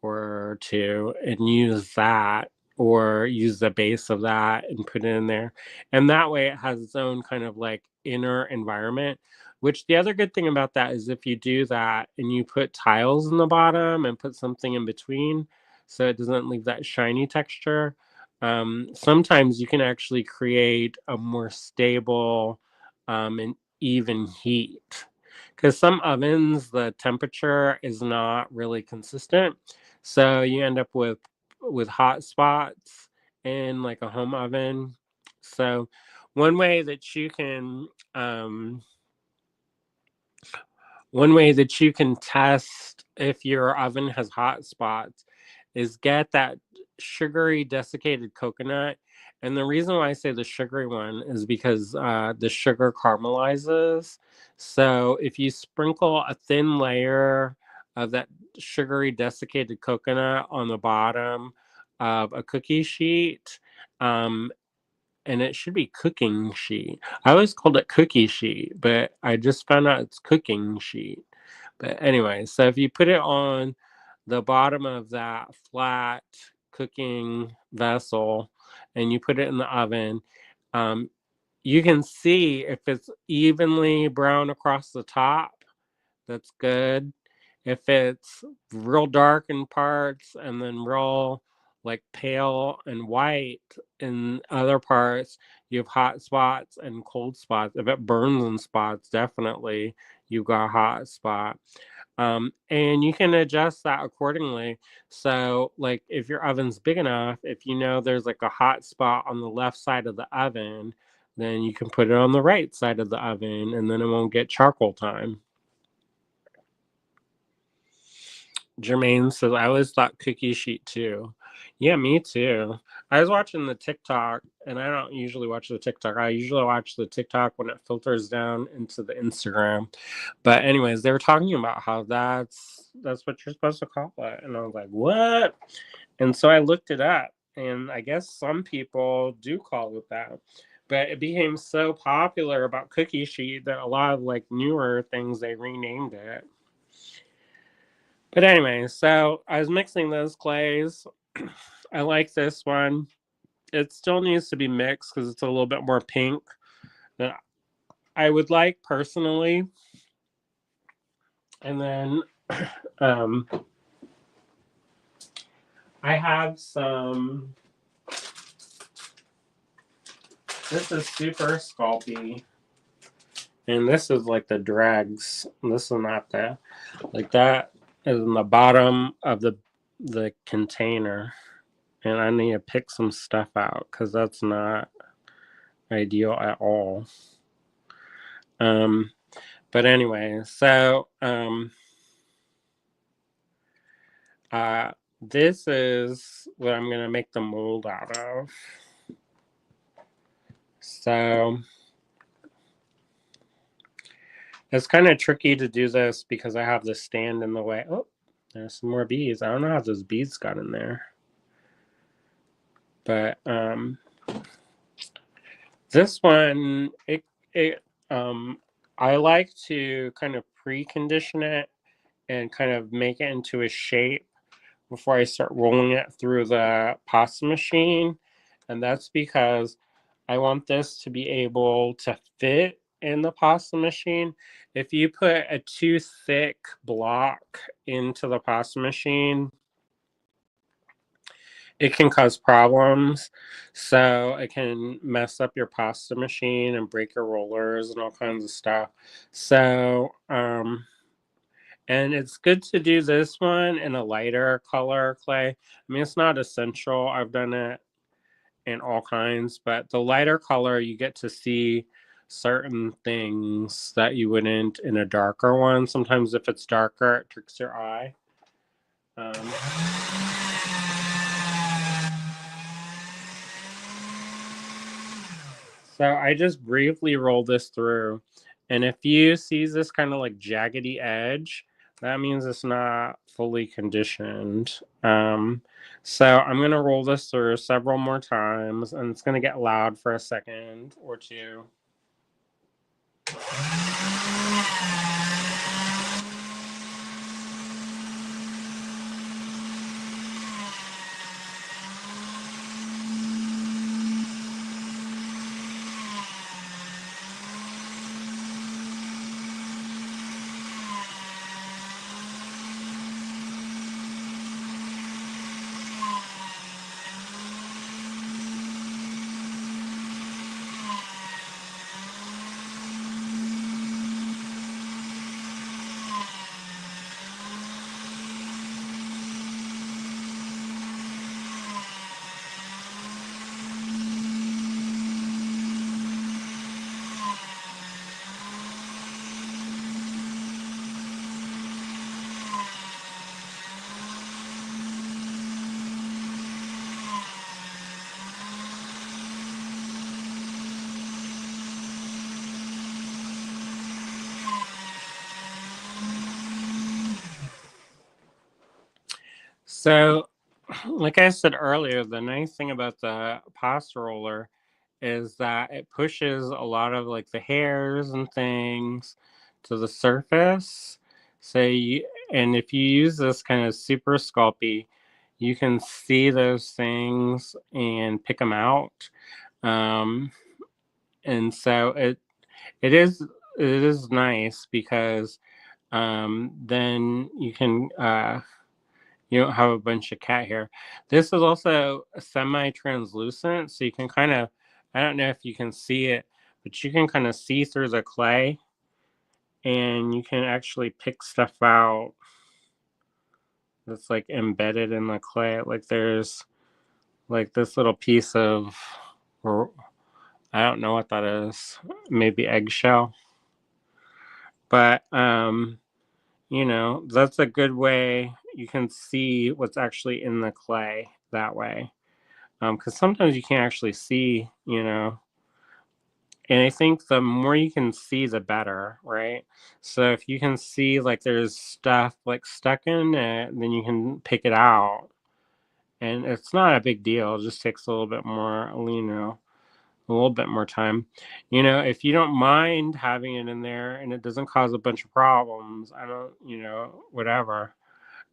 or two and use that, or use the base of that and put it in there. And that way it has its own kind of like inner environment. Which the other good thing about that is if you do that and you put tiles in the bottom and put something in between so it doesn't leave that shiny texture, sometimes you can actually create a more stable, and even heat. Because some ovens, the temperature is not really consistent, so you end up with hot spots in like a home oven. So one way that you can um, one way that you can test if your oven has hot spots is get that sugary desiccated coconut. And the reason why I say the sugary one is because the sugar caramelizes. So if you sprinkle a thin layer of that sugary desiccated coconut on the bottom of a cookie sheet, um, and it should be cooking sheet. I always called it cookie sheet, but I just found out it's cooking sheet. But anyway, so if you put it on the bottom of that flat cooking vessel and you put it in the oven, um, you can see if it's evenly brown across the top, that's good. If it's real dark in parts and then real like pale and white in other parts, you have hot spots and cold spots. If it burns in spots, definitely you've got a hot spot. And you can adjust that accordingly. So, like, if your oven's big enough, if you know there's like a hot spot on the left side of the oven, then you can put it on the right side of the oven and then it won't get charcoal time. Jermaine says, I always thought cookie sheet too. Yeah, me too. I was watching the TikTok, and I don't usually watch the TikTok. I usually watch the TikTok when it filters down into the Instagram. But anyways, they were talking about how that's what you're supposed to call it. And I was like, what? And so I looked it up, and I guess some people do call it that. but it became so popular about cookie sheet that a lot of like newer things they renamed it. But anyway, so I was mixing those clays. I like this one. It still needs to be mixed because it's a little bit more pink than I would like personally. And then I have some. This is super sculpy. And this is like the dregs. This is not the, like that is in the bottom of the container. And I need to pick some stuff out because that's not ideal at all. But anyway, so this is what I'm gonna make the mold out of. So it's kind of tricky to do this because I have the stand in the way. Oh, there's some more beads. I don't know how those beads got in there. But this one, I like to kind of precondition it and kind of make it into a shape before I start rolling it through the pasta machine. And that's because I want this to be able to fit in the pasta machine. If you put a too thick block into the pasta machine, it can cause problems. So it can mess up your pasta machine and break your rollers and all kinds of stuff. So, and it's good to do this one in a lighter color clay. I mean, it's not essential. I've done it in all kinds, but the lighter color, you get to see certain things that you wouldn't in a darker one. Sometimes if it's darker, it tricks your eye. So I just briefly roll this through. And if you see this kind of like jaggedy edge, that means it's not fully conditioned. So I'm going to roll this through several more times, and it's going to get loud for a second or two. So, like I said earlier, the nice thing about the pasta roller is that it pushes a lot of like the hairs and things to the surface. So and if you use this kind of super sculpey, you can see those things and pick them out. And so it is nice because then you don't have a bunch of cat hair. This is also semi-translucent, so you can kind of, I don't know if you can see it, but you can kind of see through the clay, and you can actually pick stuff out that's like embedded in the clay. Like there's like this little piece of, or I don't know what that is, maybe eggshell. But that's a good way you can see what's actually in the clay that way. Because sometimes you can't actually see, and I think the more you can see, the better, right? So if you can see like there's stuff like stuck in it, then you can pick it out, and it's not a big deal. It just takes a little bit more, a little bit more time. You know, if you don't mind having it in there and it doesn't cause a bunch of problems, I don't, you know, whatever.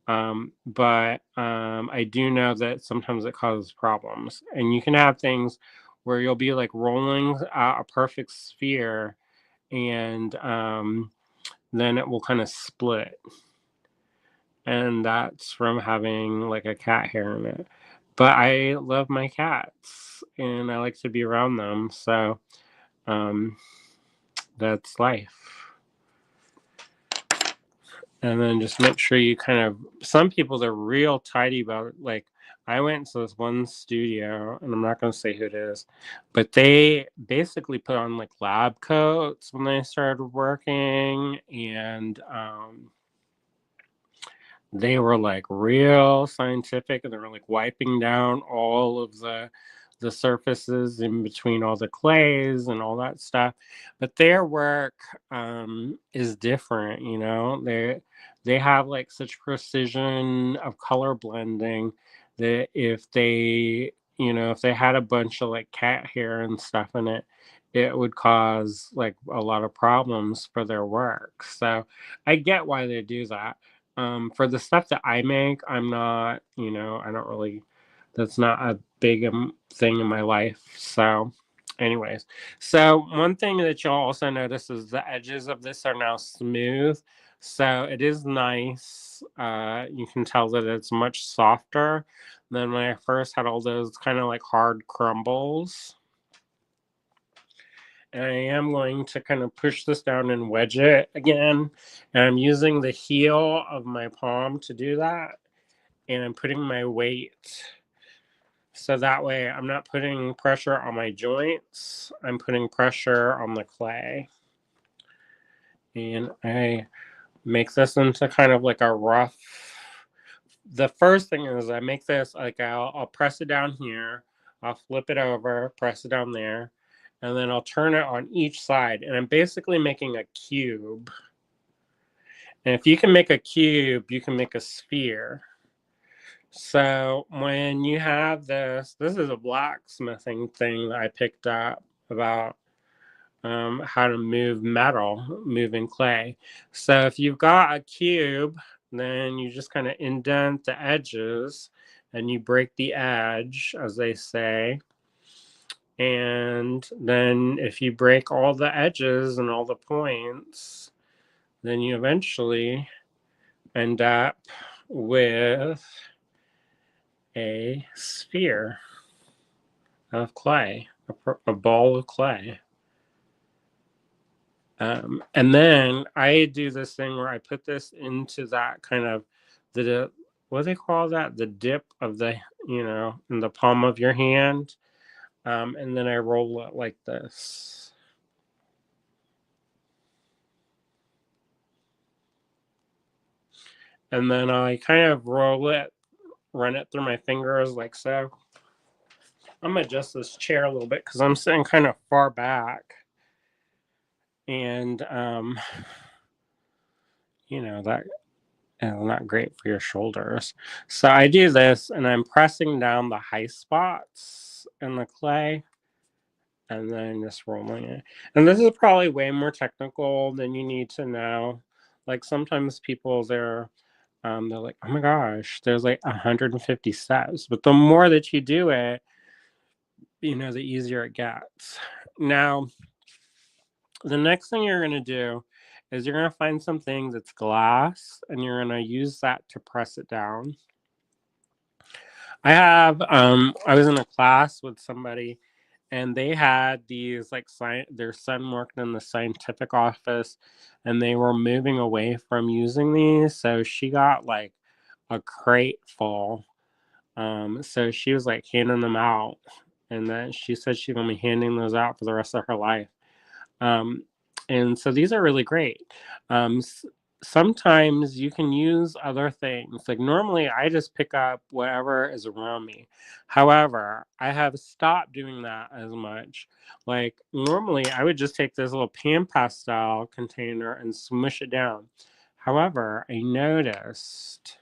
But I do know that sometimes it causes problems. And you can have things where you'll be like rolling out a perfect sphere and then it will kind of split. And that's from having like a cat hair in it. But I love my cats and I like to be around them. So um, that's life. And then just make sure you kind of, some people are real tidy about it. Like I went to this one studio and I'm not going to say who it is, but they basically put on like lab coats when they started working. And they were like real scientific and they were like wiping down all of the surfaces in between all the clays and all that stuff. But their work is different, you know. They have like such precision of color blending that if they, you know, if they had a bunch of like cat hair and stuff in it, it would cause like a lot of problems for their work. So I get why they do that. For the stuff that I make, I'm not, you know, I don't really, that's not a big thing in my life. So, anyways, so one thing that you'll also notice is the edges of this are now smooth. So it is nice. You can tell that it's much softer than when I first had all those kind of like hard crumbles. And I am going to kind of push this down and wedge it again. And I'm using the heel of my palm to do that. And I'm putting my weight. So that way I'm not putting pressure on my joints. I'm putting pressure on the clay. And I make this into kind of like a rough. The first thing is I make this like I'll press it down here. I'll flip it over, press it down there, and then I'll turn it on each side. And I'm basically making a cube. And if you can make a cube, you can make a sphere. So when you have this is a blacksmithing thing that I picked up about how to move metal, moving clay. So if you've got a cube, then you just kind of indent the edges and you break the edge, as they say. And then if you break all the edges and all the points, then you eventually end up with a sphere of clay, a ball of clay. And then I do this thing where I put this into that kind of the what do they call that? The dip of the, you know, in the palm of your hand. And then I roll it like this. And then I kind of roll it, run it through my fingers like so. I'm gonna adjust this chair a little bit because I'm sitting kind of far back. And you know, that is not great for your shoulders. So I do this and I'm pressing down the high spots in the clay and then just rolling it. And this is probably way more technical than you need to know. Like sometimes people they're like, oh my gosh, there's like 150 steps. But the more that you do it, you know, the easier it gets. Now, the next thing you're going to do is you're going to find something that's glass and you're going to use that to press it down. I was in a class with somebody and they had these like their son worked in the scientific office and they were moving away from using these. So she got like a crate full. So she was like handing them out and then she said she's going to be handing those out for the rest of her life. Um, and so these are really great. Um, Sometimes you can use other things. Like normally, I just pick up whatever is around me. However, I have stopped doing that as much. Like normally, I would just take this little pan pastel container and smush it down. However, I noticed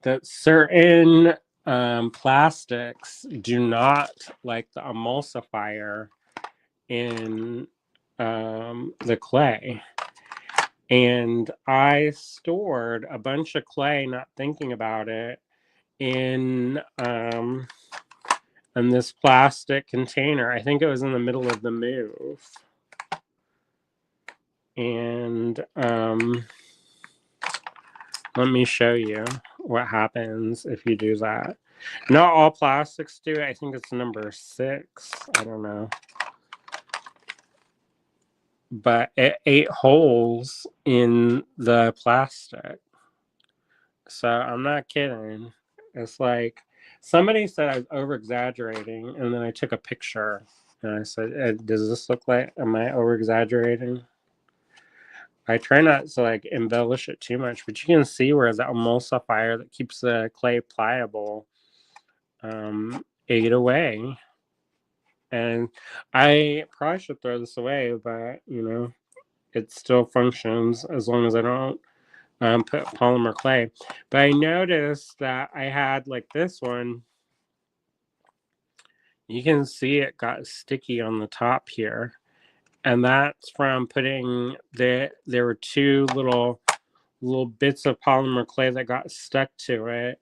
that certain plastics do not like the emulsifier in the clay. And I stored a bunch of clay, not thinking about it, in this plastic container. I think it was in the middle of the move. And let me show you what happens if you do that. Not all plastics do it. I think it's number 6. I don't know. But it ate holes in the plastic. So I'm not kidding. It's like somebody said I was over exaggerating, and then I took a picture and I said, does this look like, am I over exaggerating? I try not to like embellish it too much, but you can see where the emulsifier that keeps the clay pliable ate away. And I probably should throw this away, but you know, it still functions as long as I don't put polymer clay. But I noticed that I had like this one. You can see it got sticky on the top here. And that's from putting there were 2 little bits of polymer clay that got stuck to it,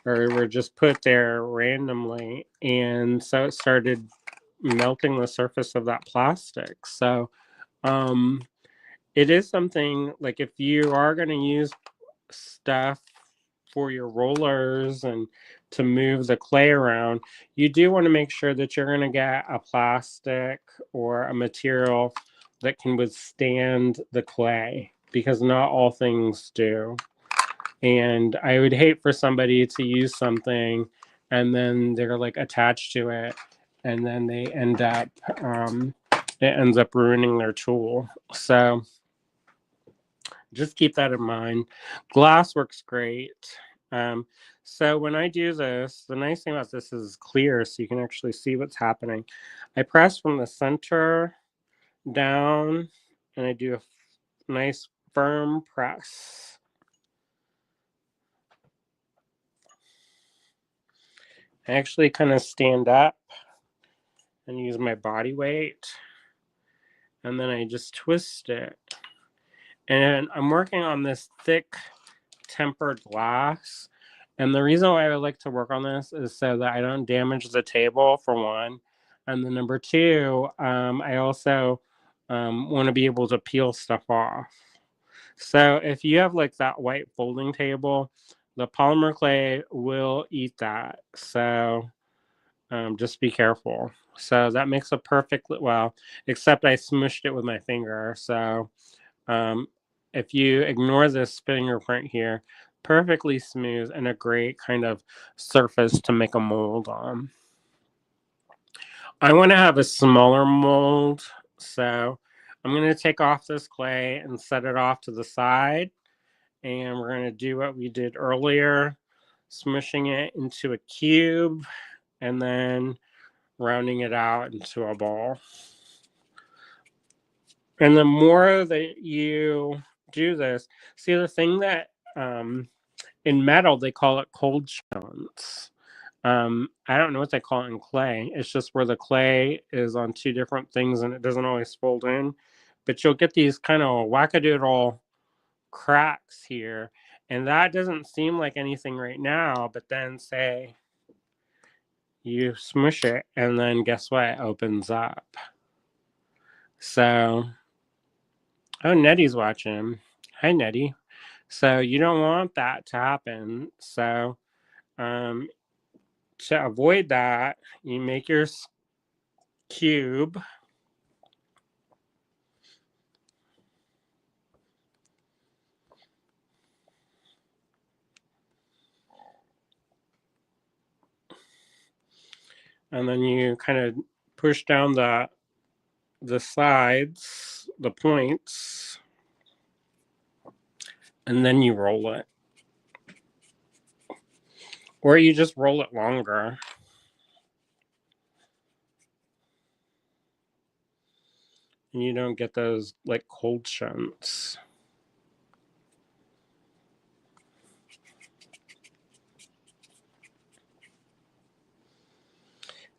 or were just put there randomly, and so it started melting the surface of that plastic. So it is something, like if you are going to use stuff for your rollers and to move the clay around, you do want to make sure that you're going to get a plastic or a material that can withstand the clay, because not all things do. And I would hate for somebody to use something and then they're like attached to it, and then they end up it ends up ruining their tool. So just keep that in mind. Glass works great. So when I do this, the nice thing about this is clear, so you can actually see what's happening. I press from the center down, and I do a nice firm press. I actually kind of stand up and use my body weight, and then I just twist it. And I'm working on this thick tempered glass. And the reason why I like to work on this is so that I don't damage the table, for one. And then number 2, I also want to be able to peel stuff off. So if you have like that white folding table, the polymer clay will eat that. So just be careful. So that makes a perfect, well, except I smushed it with my finger. So if you ignore this fingerprint here, perfectly smooth and a great kind of surface to make a mold on. I want to have a smaller mold, so I'm going to take off this clay and set it off to the side, and we're going to do what we did earlier, smushing it into a cube and then rounding it out into a ball. And the more that you do this, see, the thing that in metal they call it cold shunts. I don't know what they call it in clay. It's just where the clay is on 2 different things and it doesn't always fold in. But you'll get these kind of wackadoodle cracks here. And that doesn't seem like anything right now, but then say you smush it and then guess what? It opens up. So, oh, Nettie's watching. Hi, Nettie. So you don't want that to happen. So to avoid that, you make your cube. And then you kind of push down the sides, the points, and then you roll it. Or you just roll it longer. And you don't get those like cold shunts.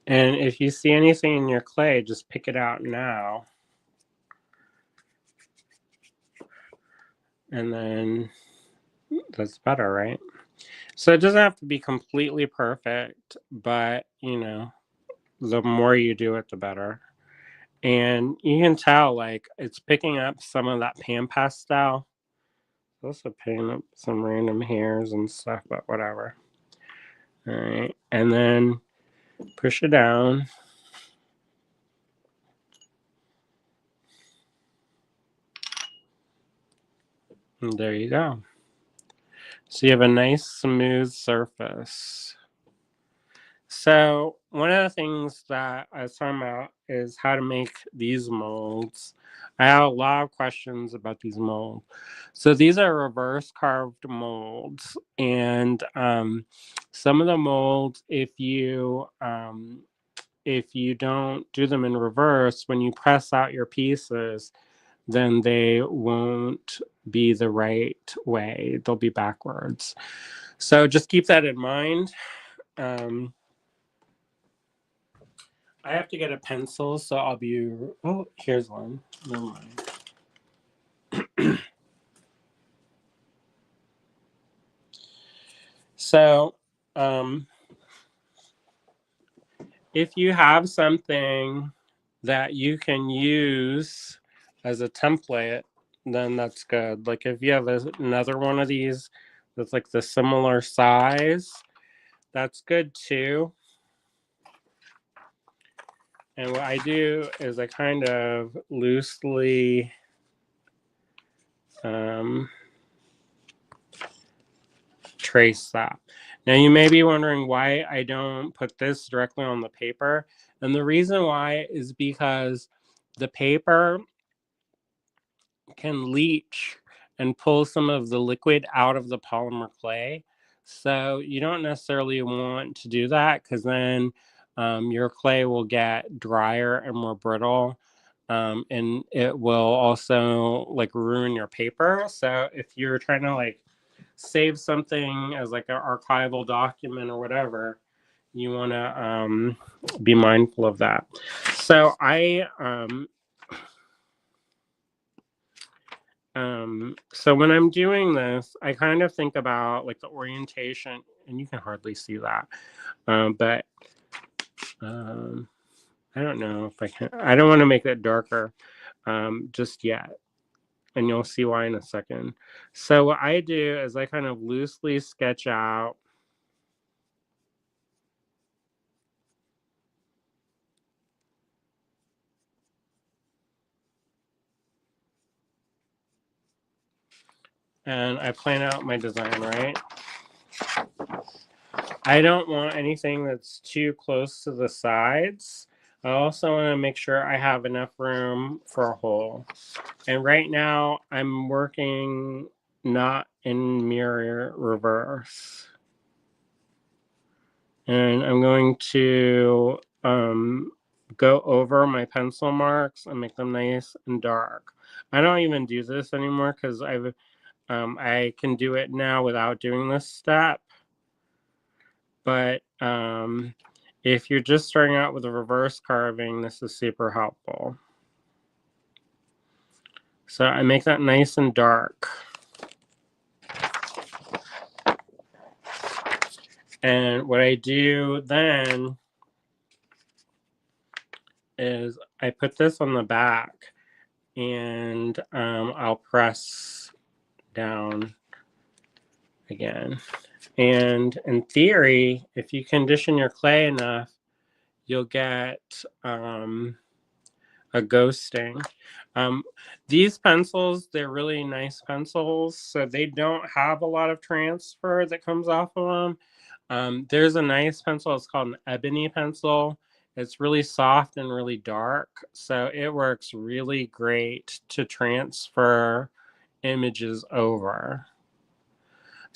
And if you see anything in your clay, just pick it out now. And then that's better, right? So it doesn't have to be completely perfect, but you know, the more you do it, the better. And you can tell, like, it's picking up some of that pan pastel. Also picking up some random hairs and stuff, but whatever. All right, and then push it down. And there you go. So you have a nice smooth surface. So one of the things that I was talking about is how to make these molds. I have a lot of questions about these molds. So these are reverse carved molds, and some of the molds, if you don't do them in reverse, when you press out your pieces, then they won't be the right way. They'll be backwards. So just keep that in mind. I have to get a pencil, so I'll be. Oh, here's one. Never mind. So, if you have something that you can use as a template, then that's good. Like if you have another one of these that's like the similar size, that's good too. And what I do is I kind of loosely trace that. Now you may be wondering why I don't put this directly on the paper. And the reason why is because the paper can leach and pull some of the liquid out of the polymer clay. So you don't necessarily want to do that because then your clay will get drier and more brittle. And it will also like ruin your paper. So if you're trying to like save something as like an archival document or whatever, you want to be mindful of that. So so when I'm doing this, I kind of think about like the orientation, and you can hardly see that, but I don't know if I can. I don't want to make it darker just yet, and you'll see why in a second. So what I do is I kind of loosely sketch out. And I plan out my design, right? I don't want anything that's too close to the sides. I also want to make sure I have enough room for a hole. And right now I'm working not in mirror reverse. And I'm going to go over my pencil marks and make them nice and dark. I don't even do this anymore because I can do it now without doing this step. But if you're just starting out with a reverse carving, this is super helpful. So I make that nice and dark. And what I do then is I put this on the back and I'll press down again. And in theory, if you condition your clay enough, you'll get a ghosting. These pencils, they're really nice pencils, so they don't have a lot of transfer that comes off of them. There's a nice pencil, it's called an ebony pencil. It's really soft and really dark, so it works really great to transfer images over.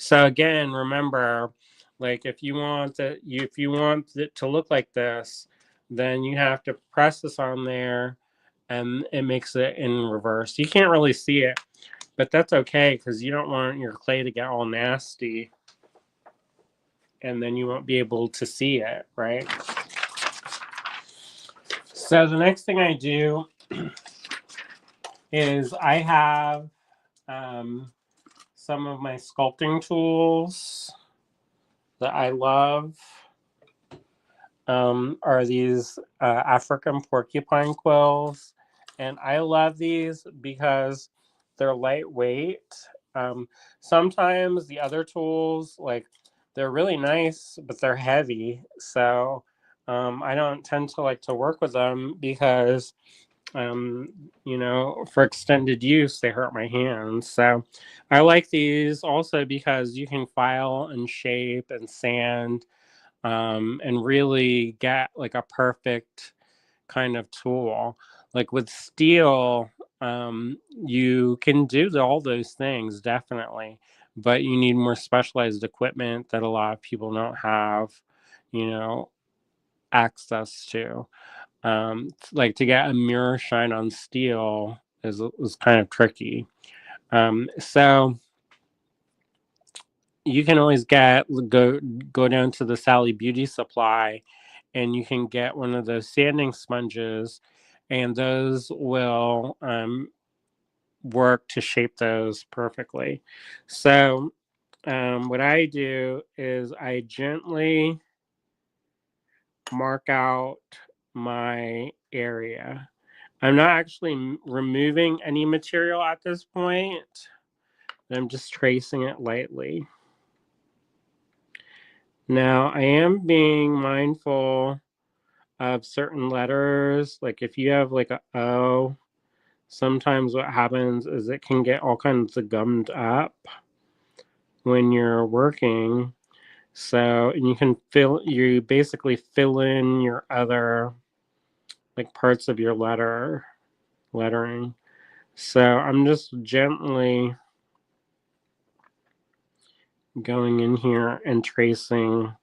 So again, remember, like if you want it to look like this, then you have to press this on there and it makes it in reverse. You can't really see it, but that's okay because you don't want your clay to get all nasty and then you won't be able to see it, right? So the next thing I do is I have some of my sculpting tools that I love. Are these African porcupine quills. And I love these because they're lightweight. Um, Sometimes the other tools, like, they're really nice, but they're heavy. So I don't tend to like to work with them because, for extended use, they hurt my hands. So I like these also because you can file and shape and sand, and really get like a perfect kind of tool. Like with steel, you can do all those things definitely, but you need more specialized equipment that a lot of people don't have, you know, access to. Like to get a mirror shine on steel is kind of tricky. So you can always go down to the Sally Beauty Supply, and you can get one of those sanding sponges, and those will work to shape those perfectly. So what I do is I gently mark out my area. I'm not actually removing any material at this point. I'm just tracing it lightly. Now, I am being mindful of certain letters. Like if you have like a O, sometimes what happens is it can get all kinds of gummed up when you're working. So, and you basically fill in your other like parts of your lettering. So I'm just gently going in here and tracing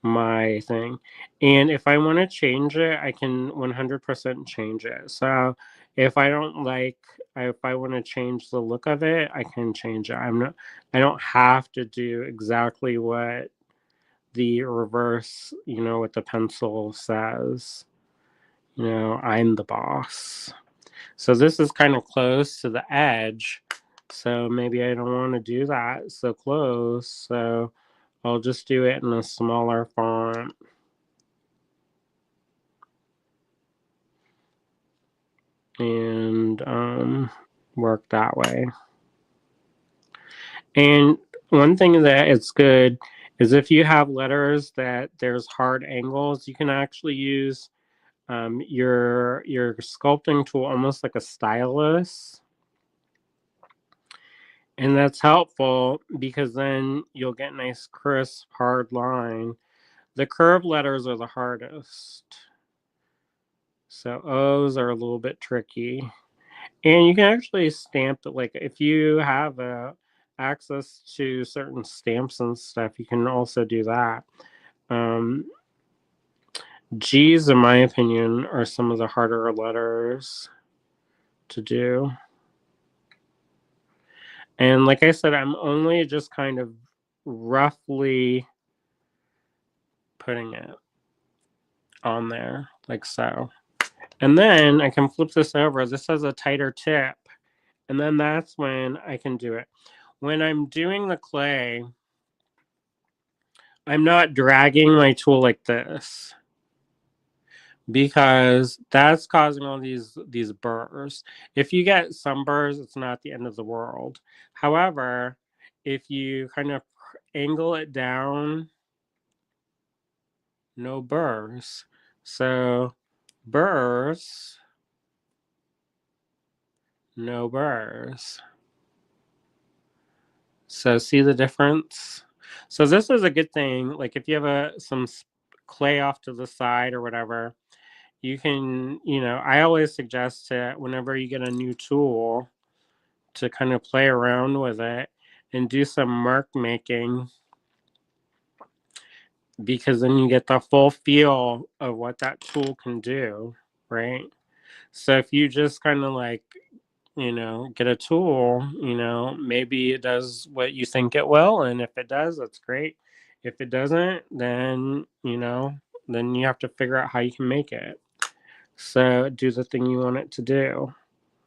my thing. And if I want to change it, I can 100% change it. So if I don't like, if I want to change the look of it, I can change it. I don't have to do exactly what the reverse, with the pencil says. I'm the boss. So this is kind of close to the edge. So maybe I don't want to do that so close. So I'll just do it in a smaller font. And work that way. And one thing that is good is if you have letters that there's hard angles, you can actually use your sculpting tool almost like a stylus. And that's helpful because then you'll get nice, crisp, hard line. The curved letters are the hardest. So O's are a little bit tricky. And you can actually stamp it, like if you have access to certain stamps and stuff, you can also do that. G's, in my opinion, are some of the harder letters to do. And like I said, I'm only just kind of roughly putting it on there, like so. And then I can flip this over. This has a tighter tip. And then that's when I can do it. When I'm doing the clay, I'm not dragging my tool like this because that's causing all these burrs. If you get some burrs, it's not the end of the world. However, if you kind of angle it down, no burrs. So burrs, no burrs. So see the difference? So this is a good thing. Like if you have some clay off to the side or whatever, you can, I always suggest that whenever you get a new tool to kind of play around with it and do some mark making, because then you get the full feel of what that tool can do, right? So if you just kind of like, get a tool, maybe it does what you think it will. And if it does, that's great. If it doesn't, then, then you have to figure out how you can make it. So do the thing you want it to do.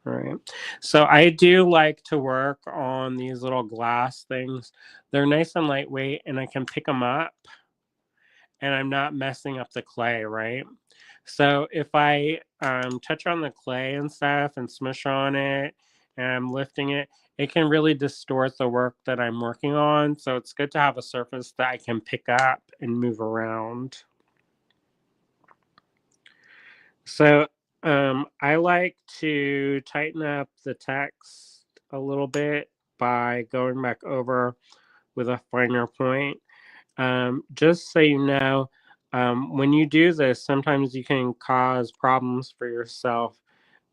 All right. So I do like to work on these little glass things. They're nice and lightweight, and I can pick them up, and I'm not messing up the clay, right? So if I touch on the clay and stuff and smush on it and I'm lifting it, it can really distort the work that I'm working on. So it's good to have a surface that I can pick up and move around. So I like to tighten up the text a little bit by going back over with a finer point. Just so you know, when you do this, sometimes you can cause problems for yourself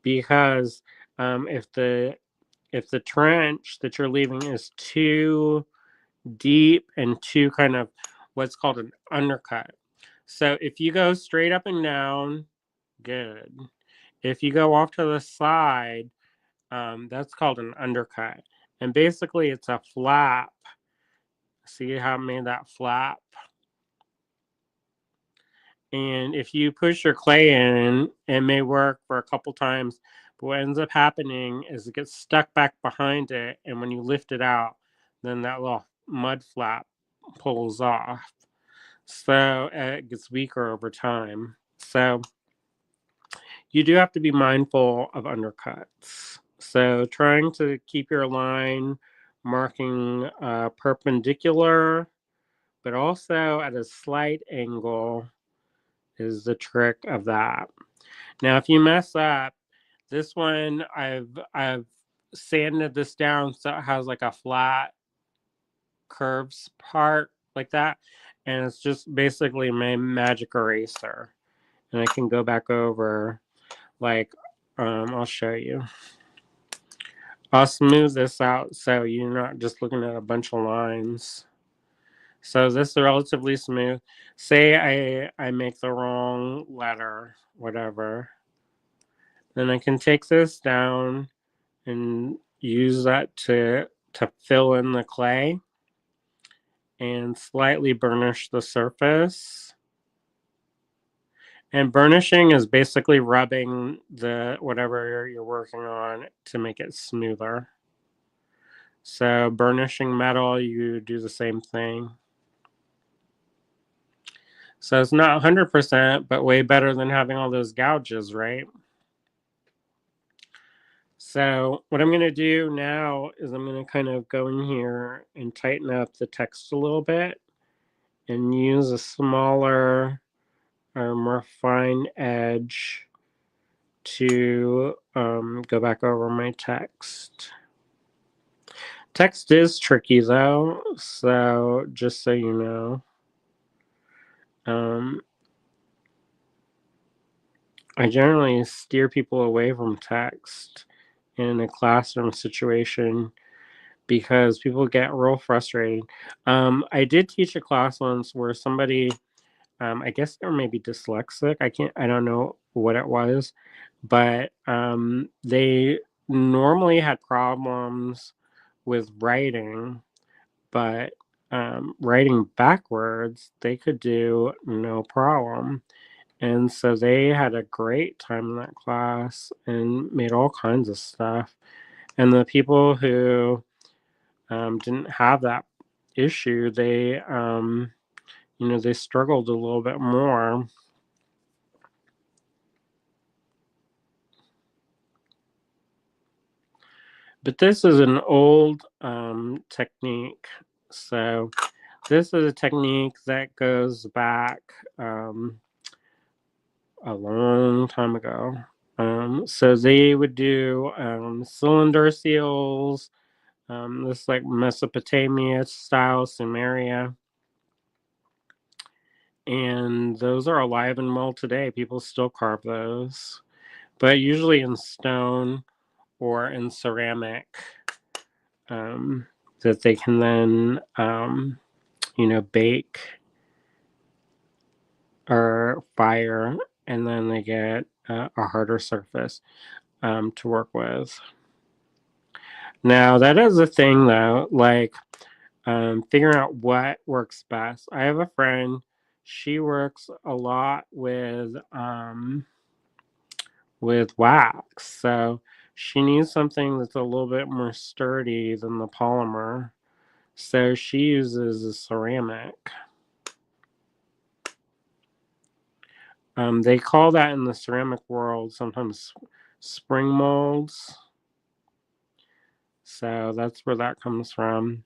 because if the trench that you're leaving is too deep and too kind of what's called an undercut. So if you go straight up and down, good. If you go off to the side, that's called an undercut. And basically, it's a flap. See how I made that flap? And if you push your clay in, it may work for a couple times. But what ends up happening is it gets stuck back behind it. And when you lift it out, then that little mud flap pulls off. So it gets weaker over time. So you do have to be mindful of undercuts. So trying to keep your line marking perpendicular, but also at a slight angle is the trick of that. Now, if you mess up, this one I've sanded this down so it has like a flat curves part like that, and it's just basically my magic eraser, and I can go back over like I'll show you. I'll smooth this out so you're not just looking at a bunch of lines. So this is relatively smooth. Say I make the wrong letter, whatever. Then I can take this down and use that to fill in the clay and slightly burnish the surface. And burnishing is basically rubbing the whatever you're working on to make it smoother. So burnishing metal, you do the same thing. So it's not 100%, but way better than having all those gouges, right? So what I'm going to do now is I'm going to kind of go in here and tighten up the text a little bit and use a smaller or more fine edge to go back over my text. Text is tricky though, so just so you know. I generally steer people away from text in a classroom situation because people get real frustrated. I did teach a class once where somebody, I guess they were maybe dyslexic. I don't know what it was, but they normally had problems with writing, but writing backwards, they could do no problem. And so they had a great time in that class and made all kinds of stuff. And the people who didn't have that issue, they struggled a little bit more. But this is an old technique. So this is a technique that goes back a long time ago. So they would do cylinder seals, this like Mesopotamia style Sumeria. And those are alive and well today. People still carve those, but usually in stone or in ceramic, that they can then, bake or fire, and then they get a harder surface to work with. Now, that is a thing though, like figuring out what works best. I have a friend, she works a lot with with wax. So she needs something that's a little bit more sturdy than the polymer. So she uses a ceramic. They call that in the ceramic world sometimes spring molds. So that's where that comes from.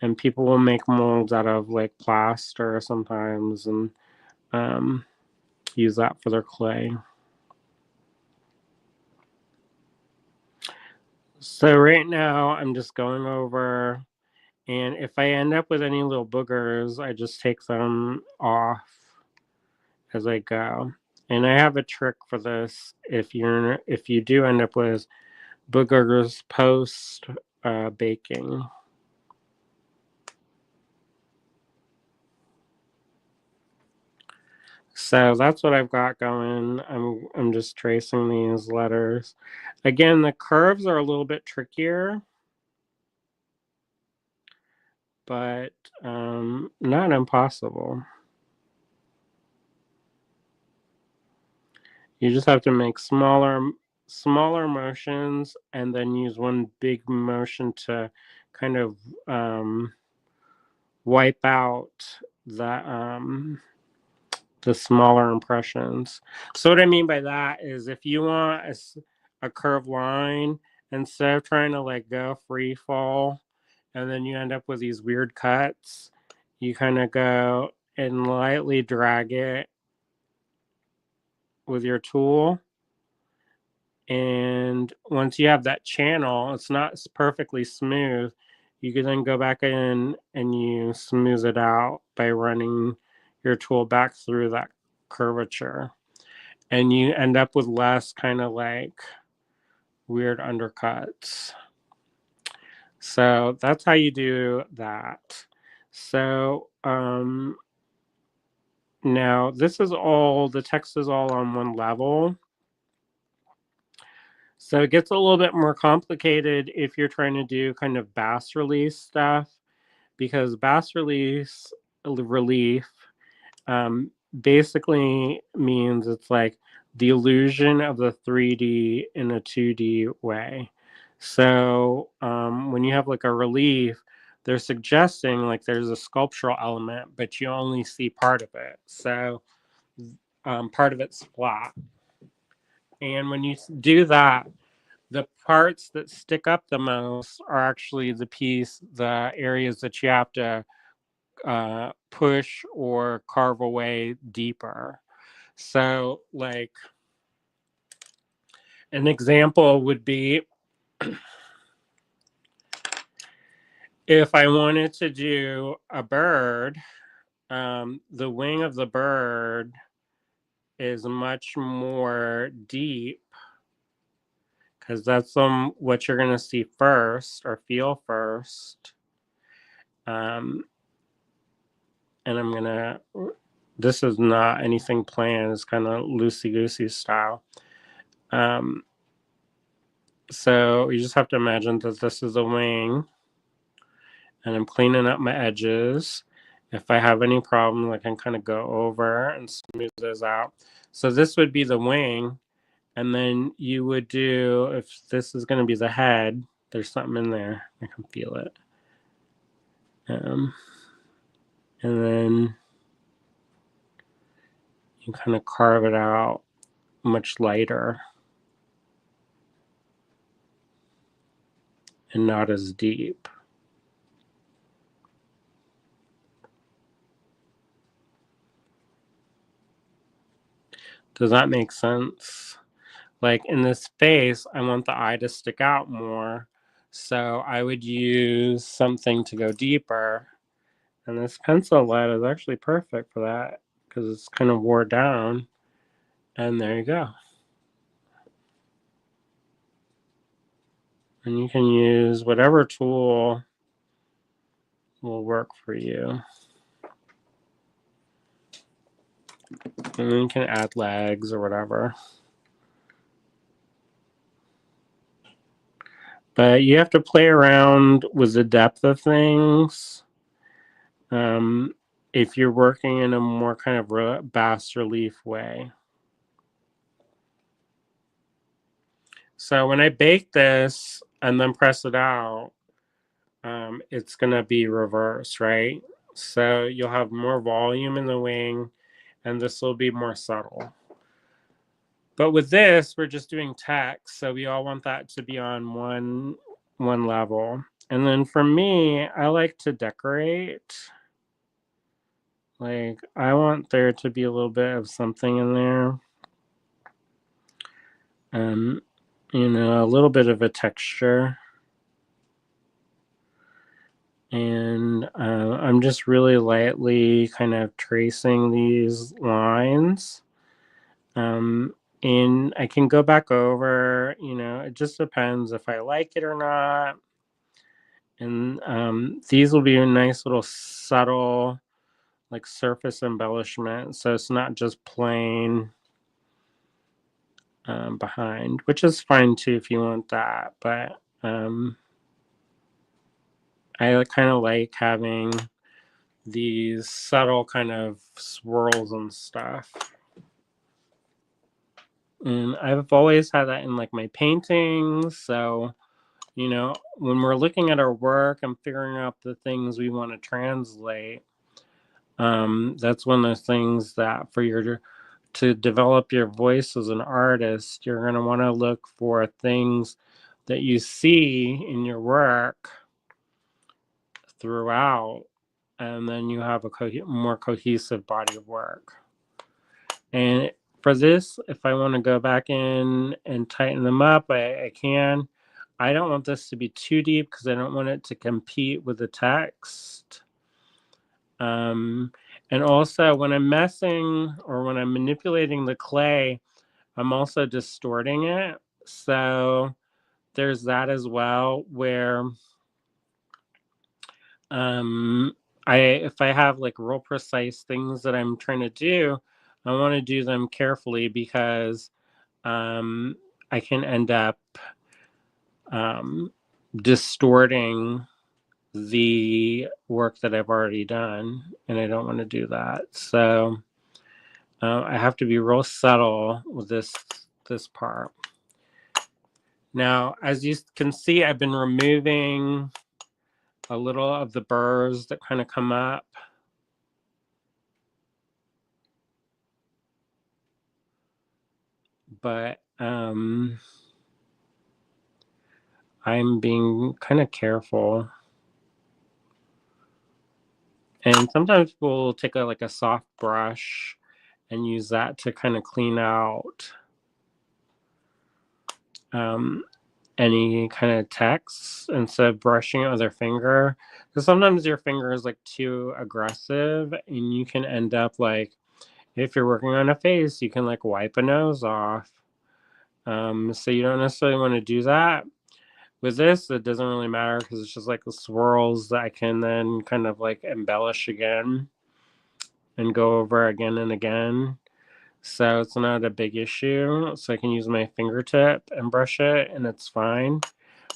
And people will make molds out of like plaster sometimes and use that for their clay. So right now I'm just going over, and if I end up with any little boogers, I just take them off as I go. And I have a trick for this. If you do end up with boogers post baking. So that's what I've got going. I'm just tracing these letters. Again, the curves are a little bit trickier, but not impossible. You just have to make smaller motions and then use one big motion to kind of wipe out the smaller impressions. So what I mean by that is if you want a curved line, instead of trying to like go free fall and then you end up with these weird cuts, you kind of go and lightly drag it with your tool. And once you have that channel, it's not perfectly smooth. You can then go back in and you smooth it out by running your tool back through that curvature. And you end up with less kind of like weird undercuts. So that's how you do that. So now this is all, the text is all on one level. So it gets a little bit more complicated if you're trying to do kind of bas relief stuff, because bas relief basically means it's like the illusion of the 3D in a 2D way. So when you have like a relief, they're suggesting like there's a sculptural element, but you only see part of it. So part of it's flat. And when you do that, the parts that stick up the most are actually the areas that you have to push or carve away deeper. So, like, an example would be if I wanted to do a bird, the wing of the bird is much more deep because that's what you're going to see first or feel first. And I'm going to, this is not anything planned, it's kind of loosey-goosey style. So you just have to imagine that this is a wing and I'm cleaning up my edges. If I have any problems, I can kind of go over and smooth those out. So this would be the wing. And then you would do, if this is going to be the head, there's something in there. I can feel it. And then you kind of carve it out much lighter and not as deep. Does that make sense? Like in this face, I want the eye to stick out more. So I would use something to go deeper. And this pencil lead is actually perfect for that because it's kind of wore down. And there you go. And you can use whatever tool will work for you. And then you can add legs or whatever. But you have to play around with the depth of things. If you're working in a more kind of bas relief way. So when I bake this and then press it out, it's going to be reverse, right? So you'll have more volume in the wing, and this will be more subtle. But with this, we're just doing text, so we all want that to be on one level. And then for me, I like to decorate. Like, I want there to be a little bit of something in there. A little bit of a texture. And I'm just really lightly kind of tracing these lines. And I can go back over, it just depends if I like it or not. And these will be a nice little subtle, like surface embellishment. So it's not just plain behind, which is fine too if you want that. But I kind of like having these subtle kind of swirls and stuff. And I've always had that in like my paintings. So, when we're looking at our work and figuring out the things we want to translate, that's one of those things that to develop your voice as an artist, you're going to want to look for things that you see in your work throughout, and then you have a more cohesive body of work. And for this, if I want to go back in and tighten them up, I can. I don't want this to be too deep because I don't want it to compete with the text. And also when I'm messing or when I'm manipulating the clay, I'm also distorting it. So there's that as well, where if I have like real precise things that I'm trying to do, I want to do them carefully because I can end up distorting the work that I've already done, and I don't want to do that. So I have to be real subtle with this part. Now, as you can see, I've been removing a little of the burrs that kind of come up. But I'm being kind of careful. And sometimes we'll take a soft brush and use that to kind of clean out any kind of text instead of brushing it with their finger. Because sometimes your finger is like too aggressive, and you can end up like, if you're working on a face, you can like wipe a nose off. So you don't necessarily want to do that. With this, it doesn't really matter because it's just like the swirls that I can then kind of like embellish again and go over again and again. So it's not a big issue. So I can use my fingertip and brush it and it's fine.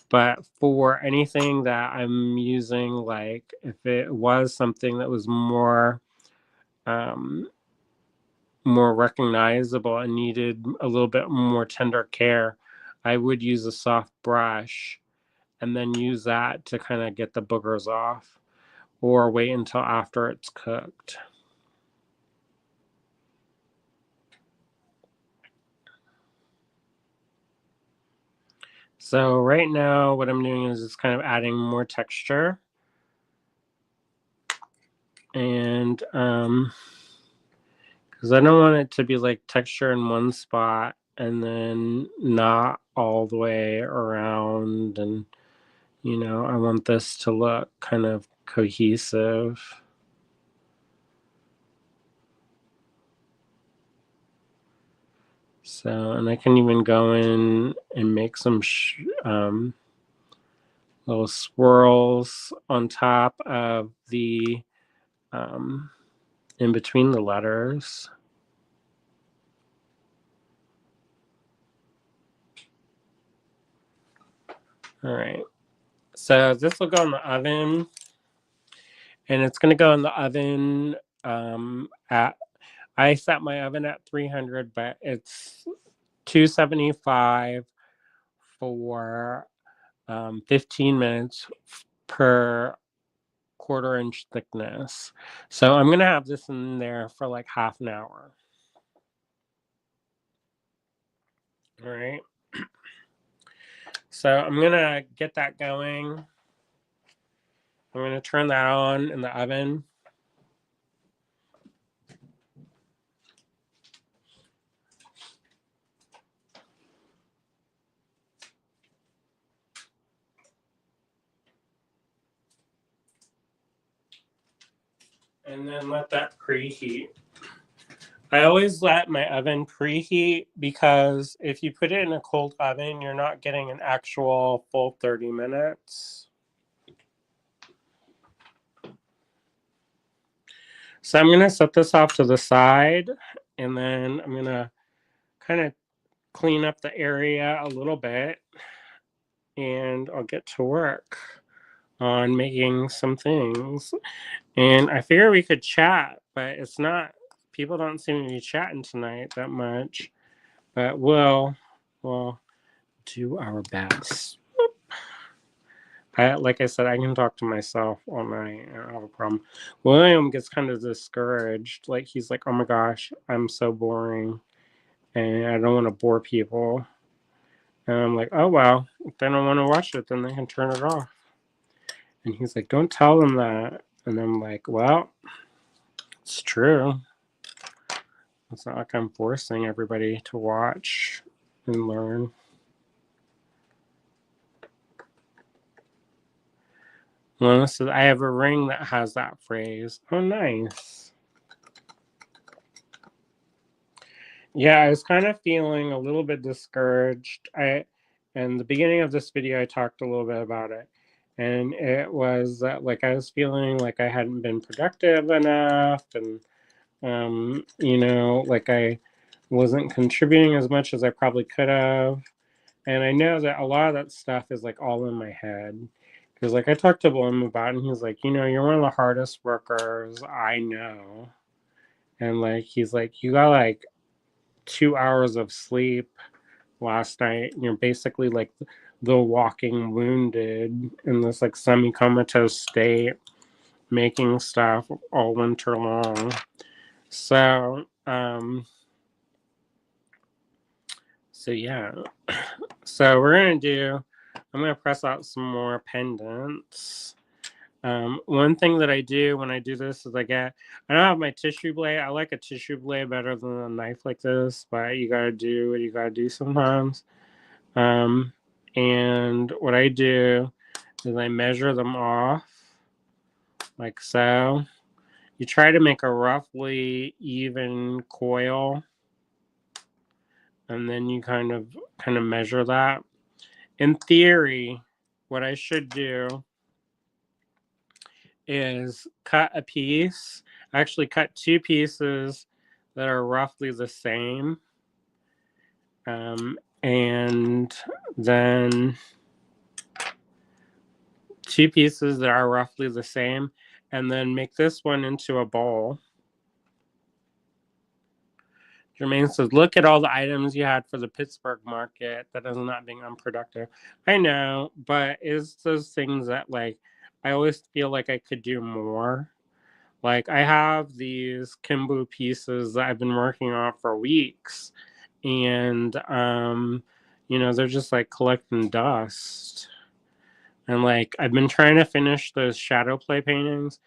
But for anything that I'm using, like if it was something that was more recognizable and needed a little bit more tender care, I would use a soft brush and then use that to kind of get the boogers off, or wait until after it's cooked. So right now what I'm doing is just kind of adding more texture. And because I don't want it to be like texture in one spot and then not all the way around. And, I want this to look kind of cohesive. So, and I can even go in and make some little swirls on top of the, in between the letters. All right. So this will go in the oven, and it's going to go in the oven I set my oven at 300, but it's 275 for 15 minutes per 1/4 inch thickness. So I'm going to have this in there for like half an hour. All right. So I'm going to get that going. I'm going to turn that on in the oven. And then let that preheat. I always let my oven preheat because if you put it in a cold oven, you're not getting an actual full 30 minutes. So I'm going to set this off to the side, and then I'm going to kind of clean up the area a little bit, and I'll get to work on making some things. And I figure we could chat, but it's not, people don't seem to be chatting tonight that much, but we'll do our best. Like I said, I can talk to myself all night. I don't have a problem. William gets kind of discouraged. Like, he's like, oh my gosh, I'm so boring and I don't want to bore people. And I'm like, oh, well, if they don't want to watch it, then they can turn it off. And he's like, don't tell them that. And I'm like, well, it's true. It's not like I'm forcing everybody to watch and learn. Melissa says, I have a ring that has that phrase. Oh, nice. Yeah, I was kind of feeling a little bit discouraged. In the beginning of this video, I talked a little bit about it. And it was like I was feeling like I hadn't been productive enough. And, like I wasn't contributing as much as I probably could have. And I know that a lot of that stuff is like all in my head. Because like I talked to Bloom about it, and he's like, you're one of the hardest workers I know. And like, he's like, you got like 2 hours of sleep last night, and you're basically like the walking wounded in this like semi-comatose state, making stuff all winter long. So yeah. So I'm gonna press out some more pendants. One thing that I do when I do this is I don't have my tissue blade. I like a tissue blade better than a knife like this, but you gotta do what you gotta do sometimes. And what I do is I measure them off like so. You try to make a roughly even coil, and then you kind of measure that. In theory, what I should do is cut a piece. I actually cut 2 pieces that are roughly the same. And then 2 pieces that are roughly the same, and then make this one into a bowl. Jermaine says, look at all the items you had for the Pittsburgh market. That is not being unproductive. I know, but it's those things that like I always feel like I could do more. Like I have these Kimbu pieces that I've been working on for weeks, and they're just like collecting dust. And like I've been trying to finish those shadow play paintings,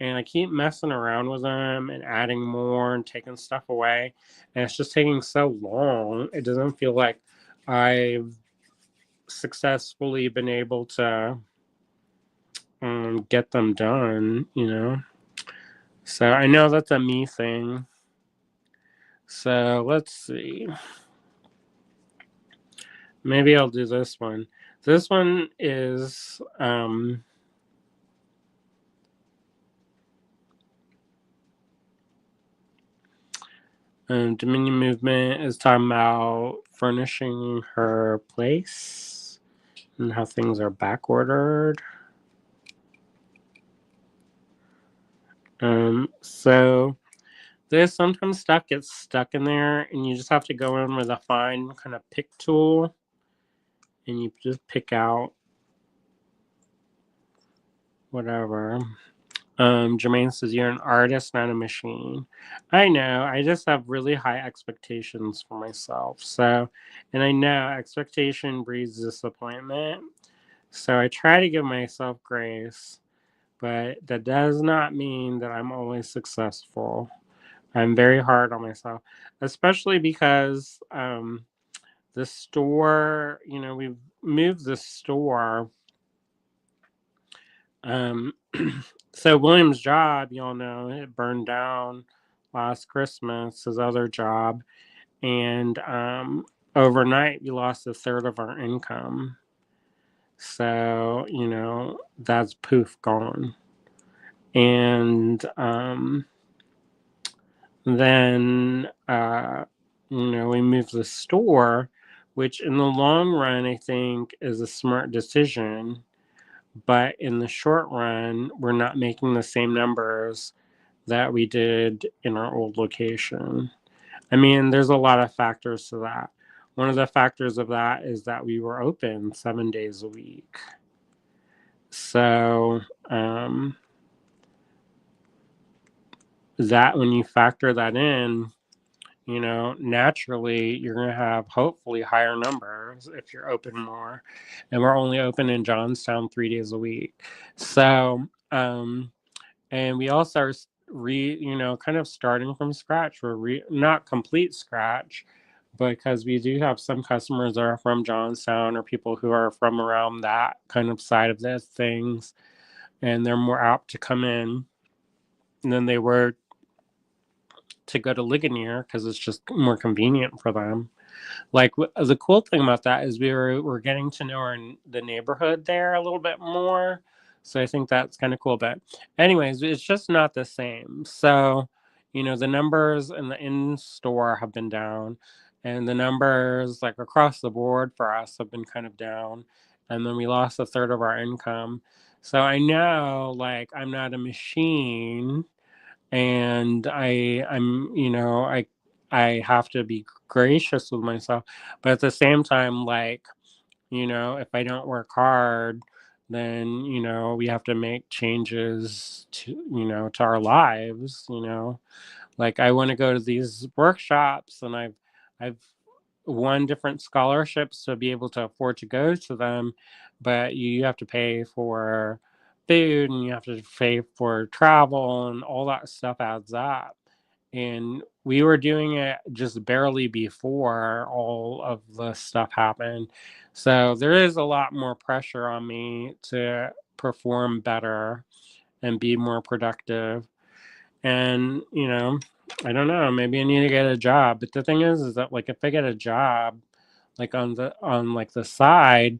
and I keep messing around with them and adding more and taking stuff away, and it's just taking so long. It doesn't feel like I've successfully been able to get them done, So I know that's a me thing. So let's see. Maybe I'll do this one. This one is Dominion Movement is talking about furnishing her place and how things are back ordered. So there's sometimes stuff gets stuck in there, and you just have to go in with a fine kind of pick tool and you just pick out whatever. Jermaine says, you're an artist, not a machine. I know. I just have really high expectations for myself. So, and I know expectation breeds disappointment. So I try to give myself grace, but that does not mean that I'm always successful. I'm very hard on myself, especially because the store, we've moved the store. Um, so William's job, y'all know, it burned down last Christmas, his other job. And overnight, we lost a third of our income. So, that's poof, gone. And then, we moved the store, which in the long run, I think is a smart decision. But in the short run, we're not making the same numbers that we did in our old location. I mean, there's a lot of factors to that. One of the factors of that is that we were open 7 days a week. So, that when you factor that in, naturally you're going to have hopefully higher numbers if you're open more. And we're only open in Johnstown 3 days a week. So, and we also are kind of starting from scratch. We're not complete scratch, because we do have some customers that are from Johnstown or people who are from around that kind of side of the things, and they're more apt to come in than they were to go to Ligonier because it's just more convenient for them. Like the cool thing about that is we're getting to know the neighborhood there a little bit more. So I think that's kind of cool. But anyways, it's just not the same. So, the numbers in the in-store have been down, and the numbers like across the board for us have been kind of down. And then we lost a third of our income. So I know, like, I'm not a machine, and I have to be gracious with myself, but at the same time, like, if I don't work hard, then we have to make changes to our lives. Like, I want to go to these workshops, and I've won different scholarships to be able to afford to go to them, but you have to pay for food, and you have to pay for travel, and all that stuff adds up. And we were doing it just barely before all of the stuff happened. So there is a lot more pressure on me to perform better and be more productive. And, I don't know, maybe I need to get a job. But the thing is that, like, if I get a job, like on the side,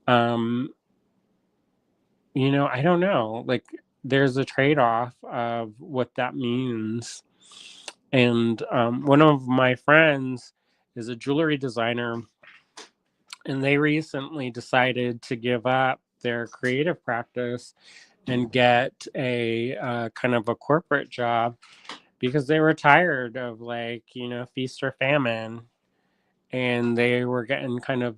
um, I don't know. Like, there's a trade-off of what that means. And one of my friends is a jewelry designer, and they recently decided to give up their creative practice and get a kind of a corporate job because they were tired of, like, feast or famine. And they were getting kind of,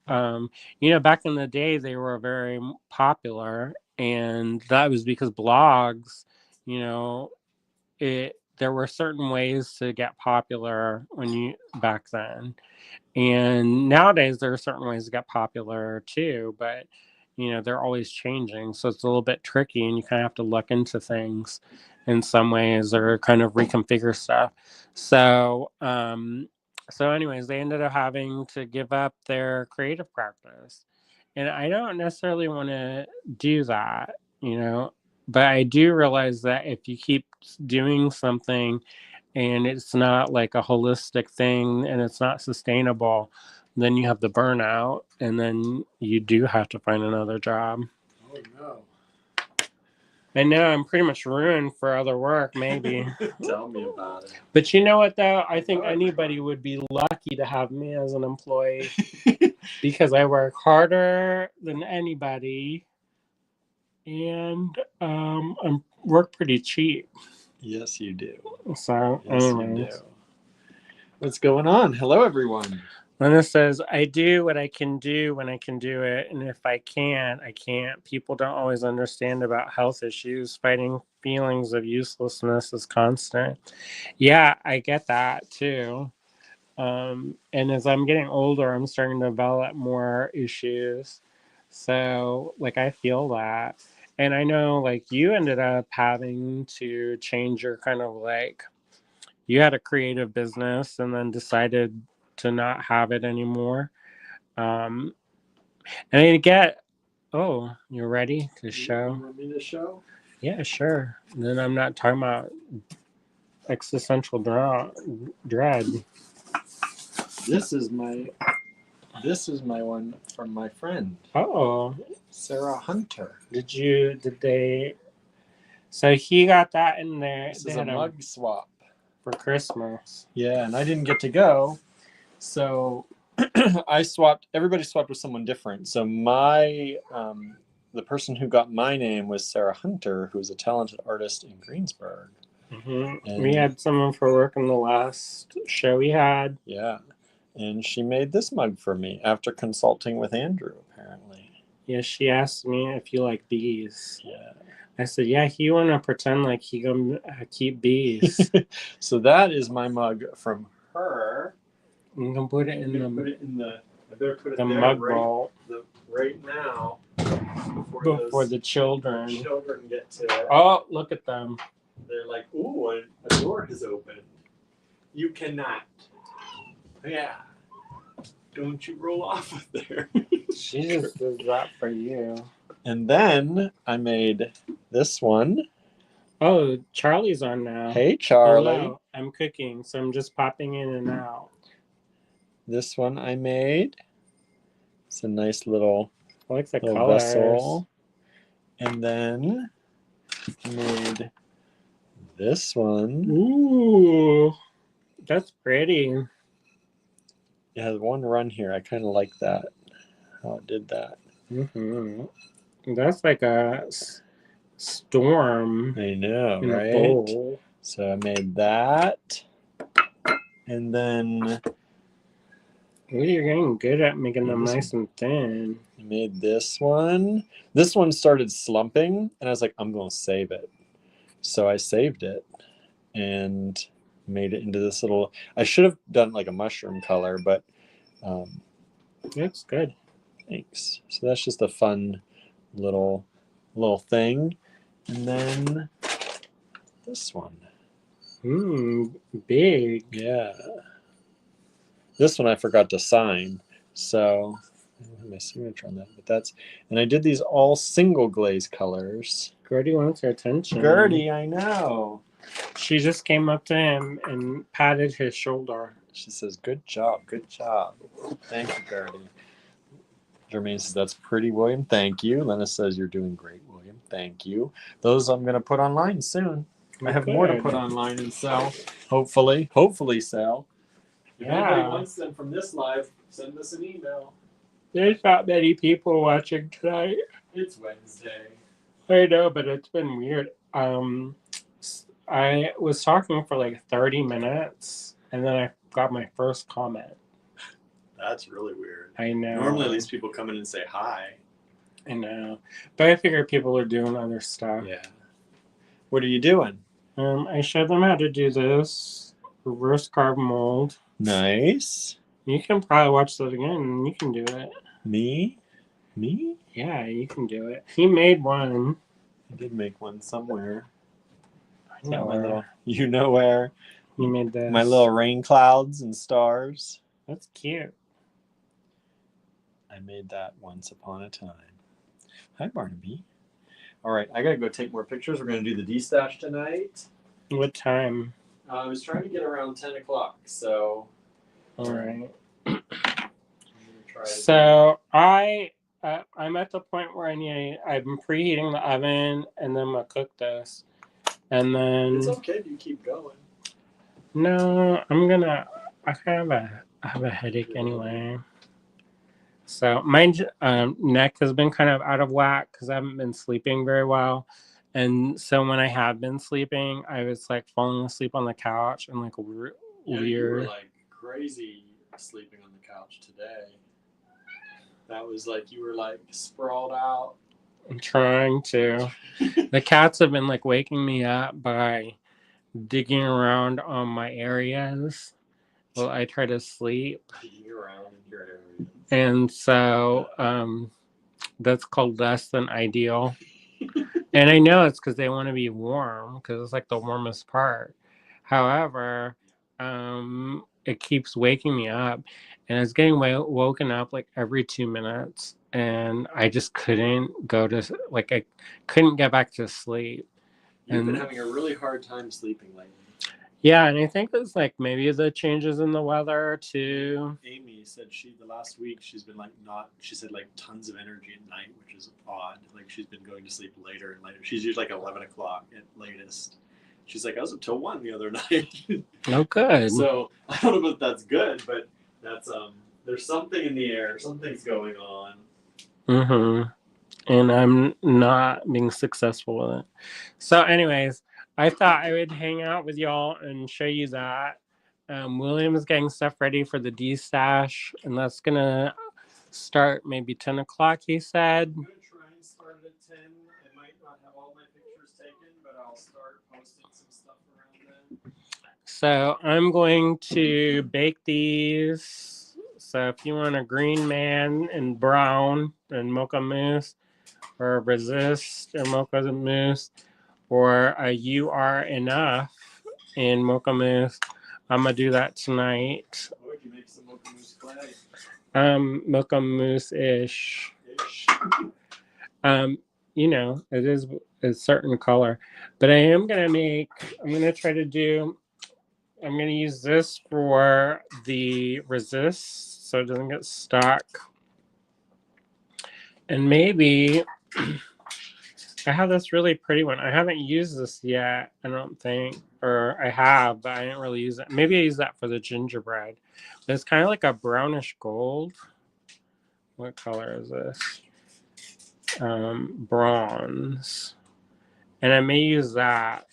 back in the day, they were very popular. And that was because blogs, you know, there were certain ways to get popular back then. And nowadays there are certain ways to get popular too, but they're always changing. So it's a little bit tricky, and you kind of have to look into things in some ways or kind of reconfigure stuff. So anyways, they ended up having to give up their creative practice. And I don't necessarily want to do that, but I do realize that if you keep doing something and it's not like a holistic thing and it's not sustainable, then you have the burnout, and then you do have to find another job. Oh no. I know I'm pretty much ruined for other work, maybe. Tell me about it. But you know what, though? I think anybody would be lucky to have me as an employee because I work harder than anybody, and I work pretty cheap. Yes, you do. So, Yes, you do. What's going on? Hello, everyone. Lena says, I do what I can do when I can do it. And if I can't, I can't. People don't always understand about health issues. Fighting feelings of uselessness is constant. Yeah, I get that too. And as I'm getting older, I'm starting to develop more issues. So, like, I feel that. And I know, like, you ended up having to change your kind of like, you had a creative business and then decided to not have it anymore. Um, and I get, oh, you're ready to show? You want me to show? Yeah, sure. Then I'm not talking about existential dread. This is my one from my friend Oh, Sarah Hunter. did they? So he got that in there. This They is a had mug swap. for Christmas. Yeah, and I didn't get to go, so everybody swapped with someone different. So the person who got my name was Sarah Hunter, who's a talented artist in Greensburg. Mm-hmm. We had someone for work in the last show we had. Yeah, and she made this mug for me after consulting with Andrew, apparently. Yeah, she asked me if you like bees. Yeah. I said, yeah, he want to pretend like he gonna keep bees. So that is my mug from her. You can put it in the I better put it the there mug bowl right now before the children get to it. Oh, look at them. They're like, ooh, a door has opened. You cannot. Yeah. Don't you roll off of there. She just did that for you. And then I made this one. Oh, Charlie's on now. Hey, Charlie. Hello. I'm cooking, so I'm just popping in and out. This one I made. It's a nice little, I like the little colors. vessel. And then I made this one. Ooh, that's pretty. It has one run here. I kind of like that, how it did that. Mm-hmm. That's like a storm. I know, in right? a bowl. So I made that. And then Ooh, you're getting good at making them nice and thin. I made this one. This one started slumping, and I was like, I'm going to save it. So I saved it and made it into this little. I should have done like a mushroom color, but Looks good. thanks. So that's just a fun little thing. And then this one. Big. Yeah. This one I forgot to sign, so I don't have my signature on that. But and I did these all single glaze colors. Gertie wants her attention. Gertie, I know. She just came up to him and patted his shoulder. She says, "Good job, good job." Thank you, Gertie. Jermaine says, "That's pretty, William. Thank you." Lena says, "You're doing great, William. Thank you." Those I'm going to put online soon. I have more to put online and sell. Hopefully sell. If anybody wants them from this live, send us an email. There's not many people watching tonight. It's Wednesday. I know, but it's been weird. I was talking for like 30 minutes, and then I got my first comment. That's really weird. I know. Normally, these people come in and say hi. I know. But I figure people are doing other stuff. Yeah. What are you doing? I showed them how to do this reverse carve mold. Nice. You can probably watch that again, and you can do it. Me? Yeah, you can do it. He made one. I did make one somewhere. I know where. You know where? You made this. My little rain clouds and stars. That's cute. I made that once upon a time. Hi, Barnaby. All right, I gotta go take more pictures. We're gonna do the D-stash tonight. What time? I was trying to get around 10 o'clock, so. All right. So I'm at the point where I'm preheating the oven, and then I'm gonna cook this, and then. It's okay if you keep going. No, I have a headache anyway. So my neck has been kind of out of whack because I haven't been sleeping very well. And so when I have been sleeping, I was like falling asleep on the couch and like weird. You were like crazy. sleeping on the couch today. That was like you were like sprawled out. I'm trying to. The cats have been like waking me up by digging around on my areas while I try to sleep. Digging around in your area. And so that's called less than ideal. And I know it's because they want to be warm because it's like the warmest part. However, it keeps waking me up, and it's getting woken up like every 2 minutes, and I just couldn't go to like I couldn't get back to sleep. You've been having a really hard time sleeping lately. Yeah, and I think it's like maybe the changes in the weather too. Amy said the last week she's been like she said like tons of energy at night, which is odd. Like she's been going to sleep later and later. She's usually like 11 o'clock at latest. She's like, I was up till 1 the other night. Oh, good. So I don't know if that's good, but that's there's something in the air. Something's going on. Mm-hmm. And I'm not being successful with it. So, anyways, I thought I would hang out with y'all and show you that. William is getting stuff ready for the D stash, and that's gonna start maybe 10 o'clock. He said. I'm gonna try and start at 10. I might not have all my pictures taken, but I'll start posting some stuff around then. So I'm going to bake these. So if you want a green man and brown and mocha mousse, or resist and mocha mousse, or a you are enough in mocha mousse, I'm gonna do that tonight. What would you make some mocha mousse clay? Mocha mousse ish. You know, it is a certain color, but I'm gonna try to do. I'm gonna use this for the resist so it doesn't get stuck. And maybe I have this really pretty one. I haven't used this yet, I don't think. Or I have, but I didn't really use it. Maybe I use that for the gingerbread. But it's kind of like a brownish gold. What color is this? Bronze. And I may use that.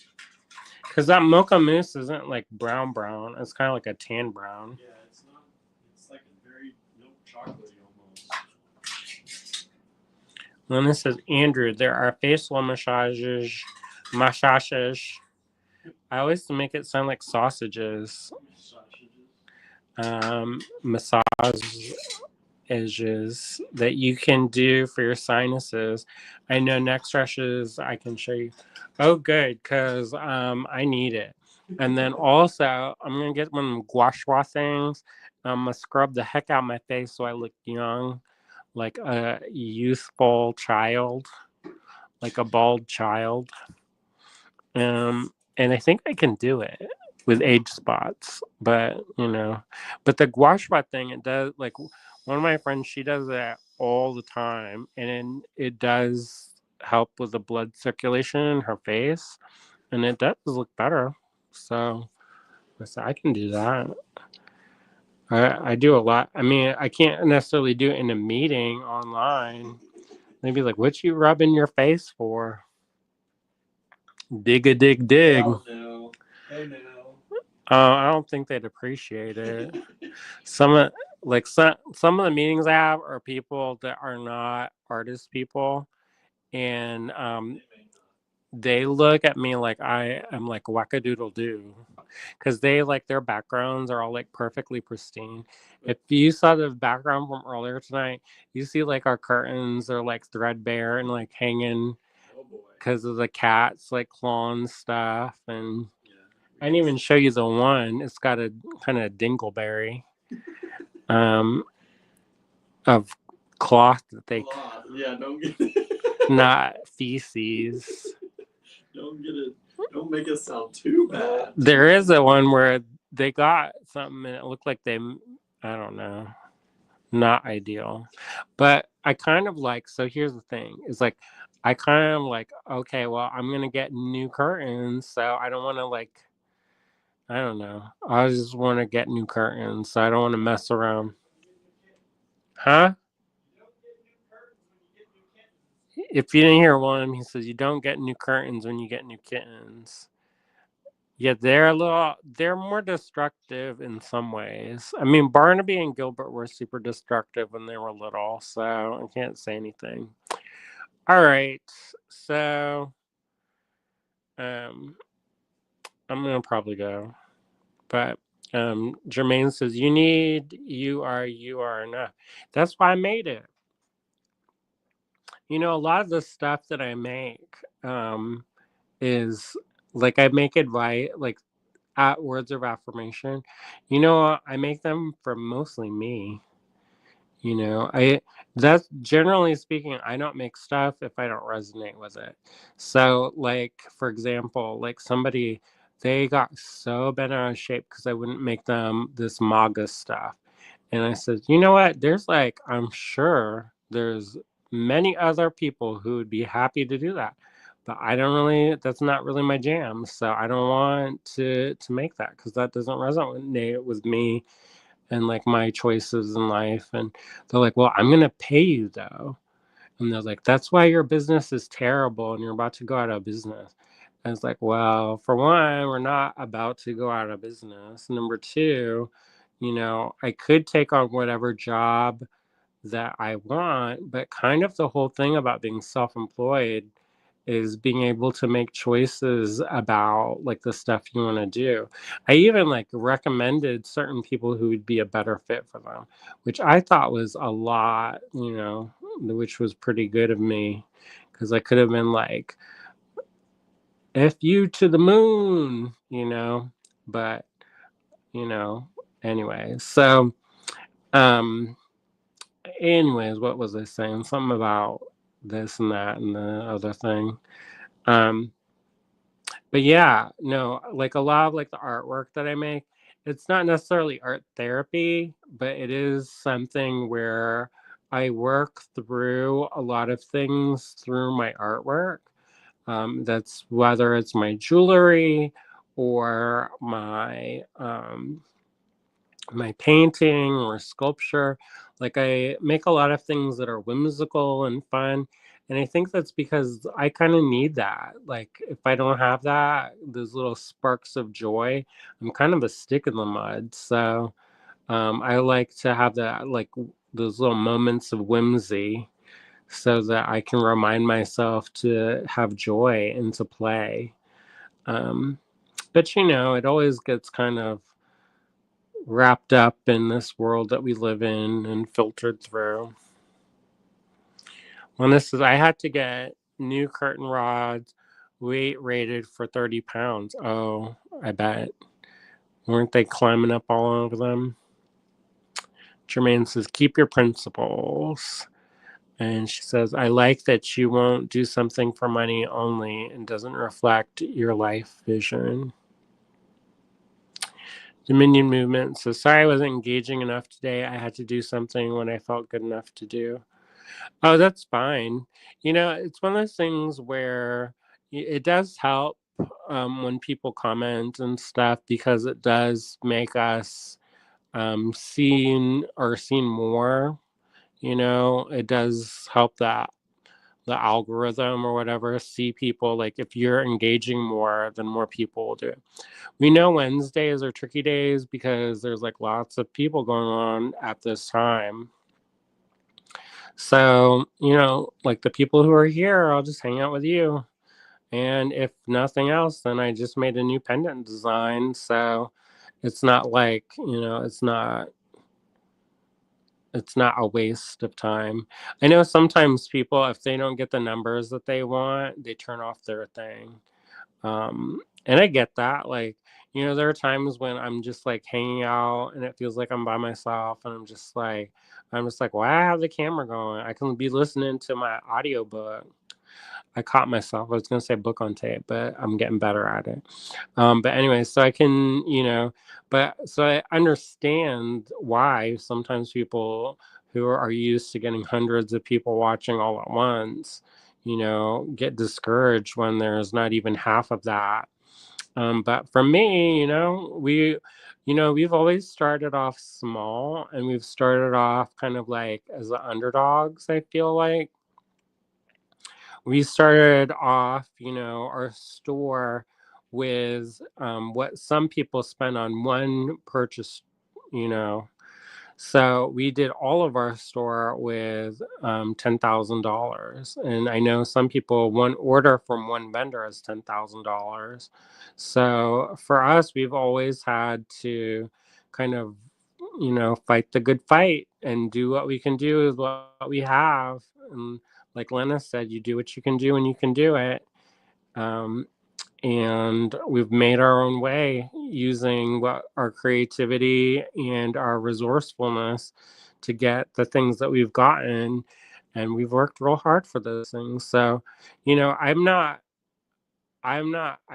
Because that mocha mousse isn't like brown. It's kind of like a tan brown. Yeah, it's not. It's like a very milk chocolatey almost. Then it says, Andrew, there are facial massages. I always make it sound like sausages. Massages that you can do for your sinuses. I know next rushes I can show you. Oh, good, because I need it. And then also, I'm going to get one of them gua sha things. I'm going to scrub the heck out of my face so I look young, like a youthful child, like a bald child. And I think I can do it with age spots, but the gua sha thing, it does, like one of my friends, she does that all the time, and it does help with the blood circulation in her face, and it does look better. So I can do that. I do a lot. I mean, I can't necessarily do it in a meeting online. They'd be like, what you rubbing your face for? Dig. Oh, no. Oh, no. I don't think they'd appreciate it. some of the meetings I have are people that are not artist people, and they look at me like I am like wackadoodle doo, because they like their backgrounds are all like perfectly pristine. If you saw the background from earlier tonight, you see like our curtains are like threadbare and like hanging because of the cats like clawing stuff. And I didn't even show you the one. It's got a kind of dingleberry of cloth that they don't get it. not feces. Don't get it. Don't make it sound too bad. There is a one where they got something and it looked like I don't know, not ideal. But I kind of like, so here's the thing, is like I kind of like, okay, well, I'm gonna get new curtains, so I don't want to like, I don't know, I just want to get new curtains, so I don't want to mess around. Huh? If you didn't hear one, he says you don't get new curtains when you get new kittens. Yeah, they're more destructive in some ways. I mean, Barnaby and Gilbert were super destructive when they were little, so I can't say anything. All right, so um, I'm gonna probably go, but Jermaine says you are enough. That's why I made it. A lot of the stuff that I make is like I make advice, like at words of affirmation. I make them for mostly me. I That's generally speaking, I don't make stuff if I don't resonate with it. So, like for example, like somebody they got so bent out of shape because I wouldn't make them this MAGA stuff. And I said, you know what? I'm sure there's many other people who would be happy to do that. But that's not really my jam. So I don't want to make that because that doesn't resonate with me and like my choices in life. And they're like, well, I'm going to pay you though. And they're like, that's why your business is terrible and you're about to go out of business. And it's like, well, for one, we're not about to go out of business. Number two, I could take on whatever job that I want, but kind of the whole thing about being self employed is being able to make choices about like the stuff you want to do. I even like recommended certain people who would be a better fit for them, which I thought was a lot, which was pretty good of me because I could have been like, F you to the moon, but, you know, anyway. So, um, anyways, what was I saying? Something about this and that and the other thing. Um, but yeah, no, like a lot of like the artwork that I make, it's not necessarily art therapy, but it is something where I work through a lot of things through my artwork. That's whether it's my jewelry or my painting or sculpture. Like I make a lot of things that are whimsical and fun. And I think that's because I kind of need that. Like if I don't have that, those little sparks of joy, I'm kind of a stick in the mud. So I like to have that, like those little moments of whimsy so that I can remind myself to have joy and to play. Um, but it always gets kind of wrapped up in this world that we live in and filtered through. When this is, I had to get new curtain rods, weight rated for 30 pounds. Oh, I bet. Weren't they climbing up all over them? Jermaine says, keep your principles. And she says, I like that you won't do something for money only and doesn't reflect your life vision. Dominion movement says, sorry I wasn't engaging enough today. I had to do something when I felt good enough to do. Oh, that's fine. It's one of those things where it does help when people comment and stuff because it does make us seen more. It does help that the algorithm or whatever see people like if you're engaging more, then more people will do it. We know Wednesdays are tricky days because there's like lots of people going on at this time. So, like the people who are here, I'll just hang out with you. And if nothing else, then I just made a new pendant design. So it's not like, it's not a waste of time. I know sometimes people, if they don't get the numbers that they want, they turn off their thing. And I get that. Like, there are times when I'm just like hanging out and it feels like I'm by myself and I'm just like, why I have the camera going? I can be listening to my audiobook. I caught myself. I was gonna say book on tape, but I'm getting better at it. But anyway, so I can, but so I understand why sometimes people who are used to getting hundreds of people watching all at once, get discouraged when there's not even half of that. But for me, we've always started off small and we've started off kind of like as the underdogs, I feel like we started off, our store with what some people spend on one purchase, you know. So we did all of our store with $10,000, and I know some people, one order from one vendor is $10,000. So for us, we've always had to kind of, fight the good fight and do what we can do with what we have. And like Lena said, you do what you can do when you can do it. Um, and we've made our own way using what our creativity and our resourcefulness to get the things that we've gotten, and we've worked real hard for those things. So I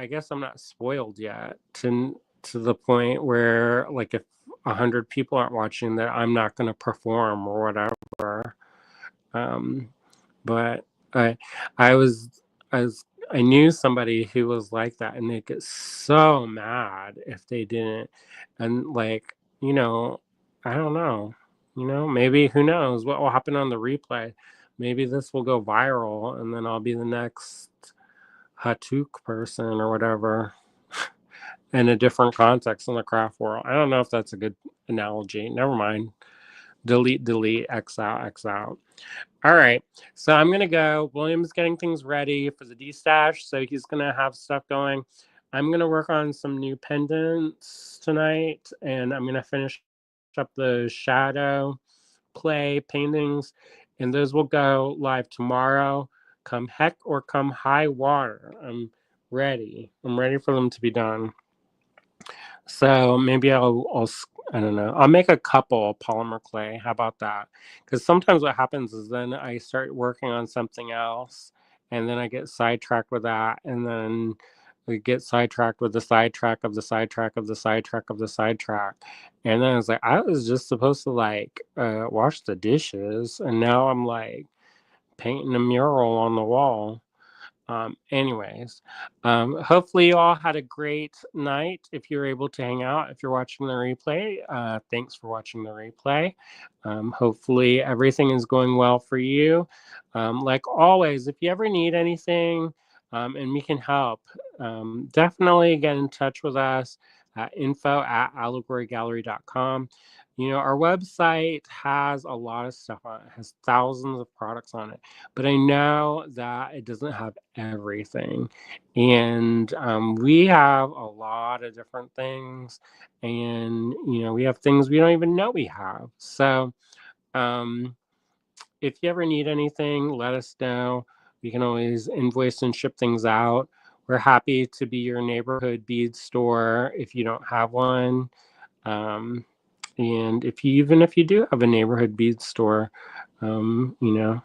guess I'm not spoiled yet to the point where, like, if 100 people aren't watching, that I'm not going to perform or whatever. um but I I was I knew somebody who was like that, and they get so mad if they didn't. And, like, I don't know. Maybe, who knows what will happen on the replay. Maybe this will go viral, and then I'll be the next Hatuk person or whatever, in a different context in the craft world. I don't know if that's a good analogy. Never mind. Delete, X out, X out. All right, so I'm gonna go. William's getting things ready for the D-stash, so he's gonna have stuff going. I'm gonna work on some new pendants tonight, and I'm gonna finish up the shadow clay paintings, and those will go live tomorrow. Come heck or come high water, I'm ready. I'm ready for them to be done. So maybe I don't know. I'll make a couple polymer clay. How about that? Because sometimes what happens is then I start working on something else, and then I get sidetracked with that, and then we get sidetracked with the sidetrack of the sidetrack of the sidetrack of the sidetrack, and then it's like I was just supposed to, like, wash the dishes, and now I'm like painting a mural on the wall. Anyways, hopefully you all had a great night. If you're able to hang out, if you're watching the replay, thanks for watching the replay. Hopefully everything is going well for you. Like always, if you ever need anything, and we can help, definitely get in touch with us at info@allegorygallery.com. Our website has a lot of stuff on it. It has thousands of products on it, but I know that it doesn't have everything. And we have a lot of different things, and we have things we don't even know we have. So um, if you ever need anything, let us know. We can always invoice and ship things out. We're happy to be your neighborhood bead store if you don't have one. um, and even if you do have a neighborhood bead store, the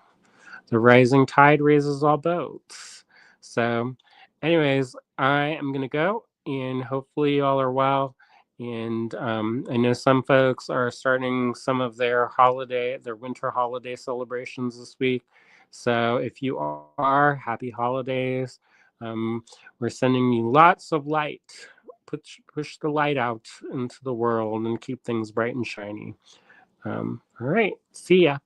rising tide raises all boats. So, anyways, I am going to go, and hopefully, you all are well. And I know some folks are starting some of their winter holiday celebrations this week. So, if you are, happy holidays. Um, we're sending you lots of light. Push the light out into the world and keep things bright and shiny. All right. See ya.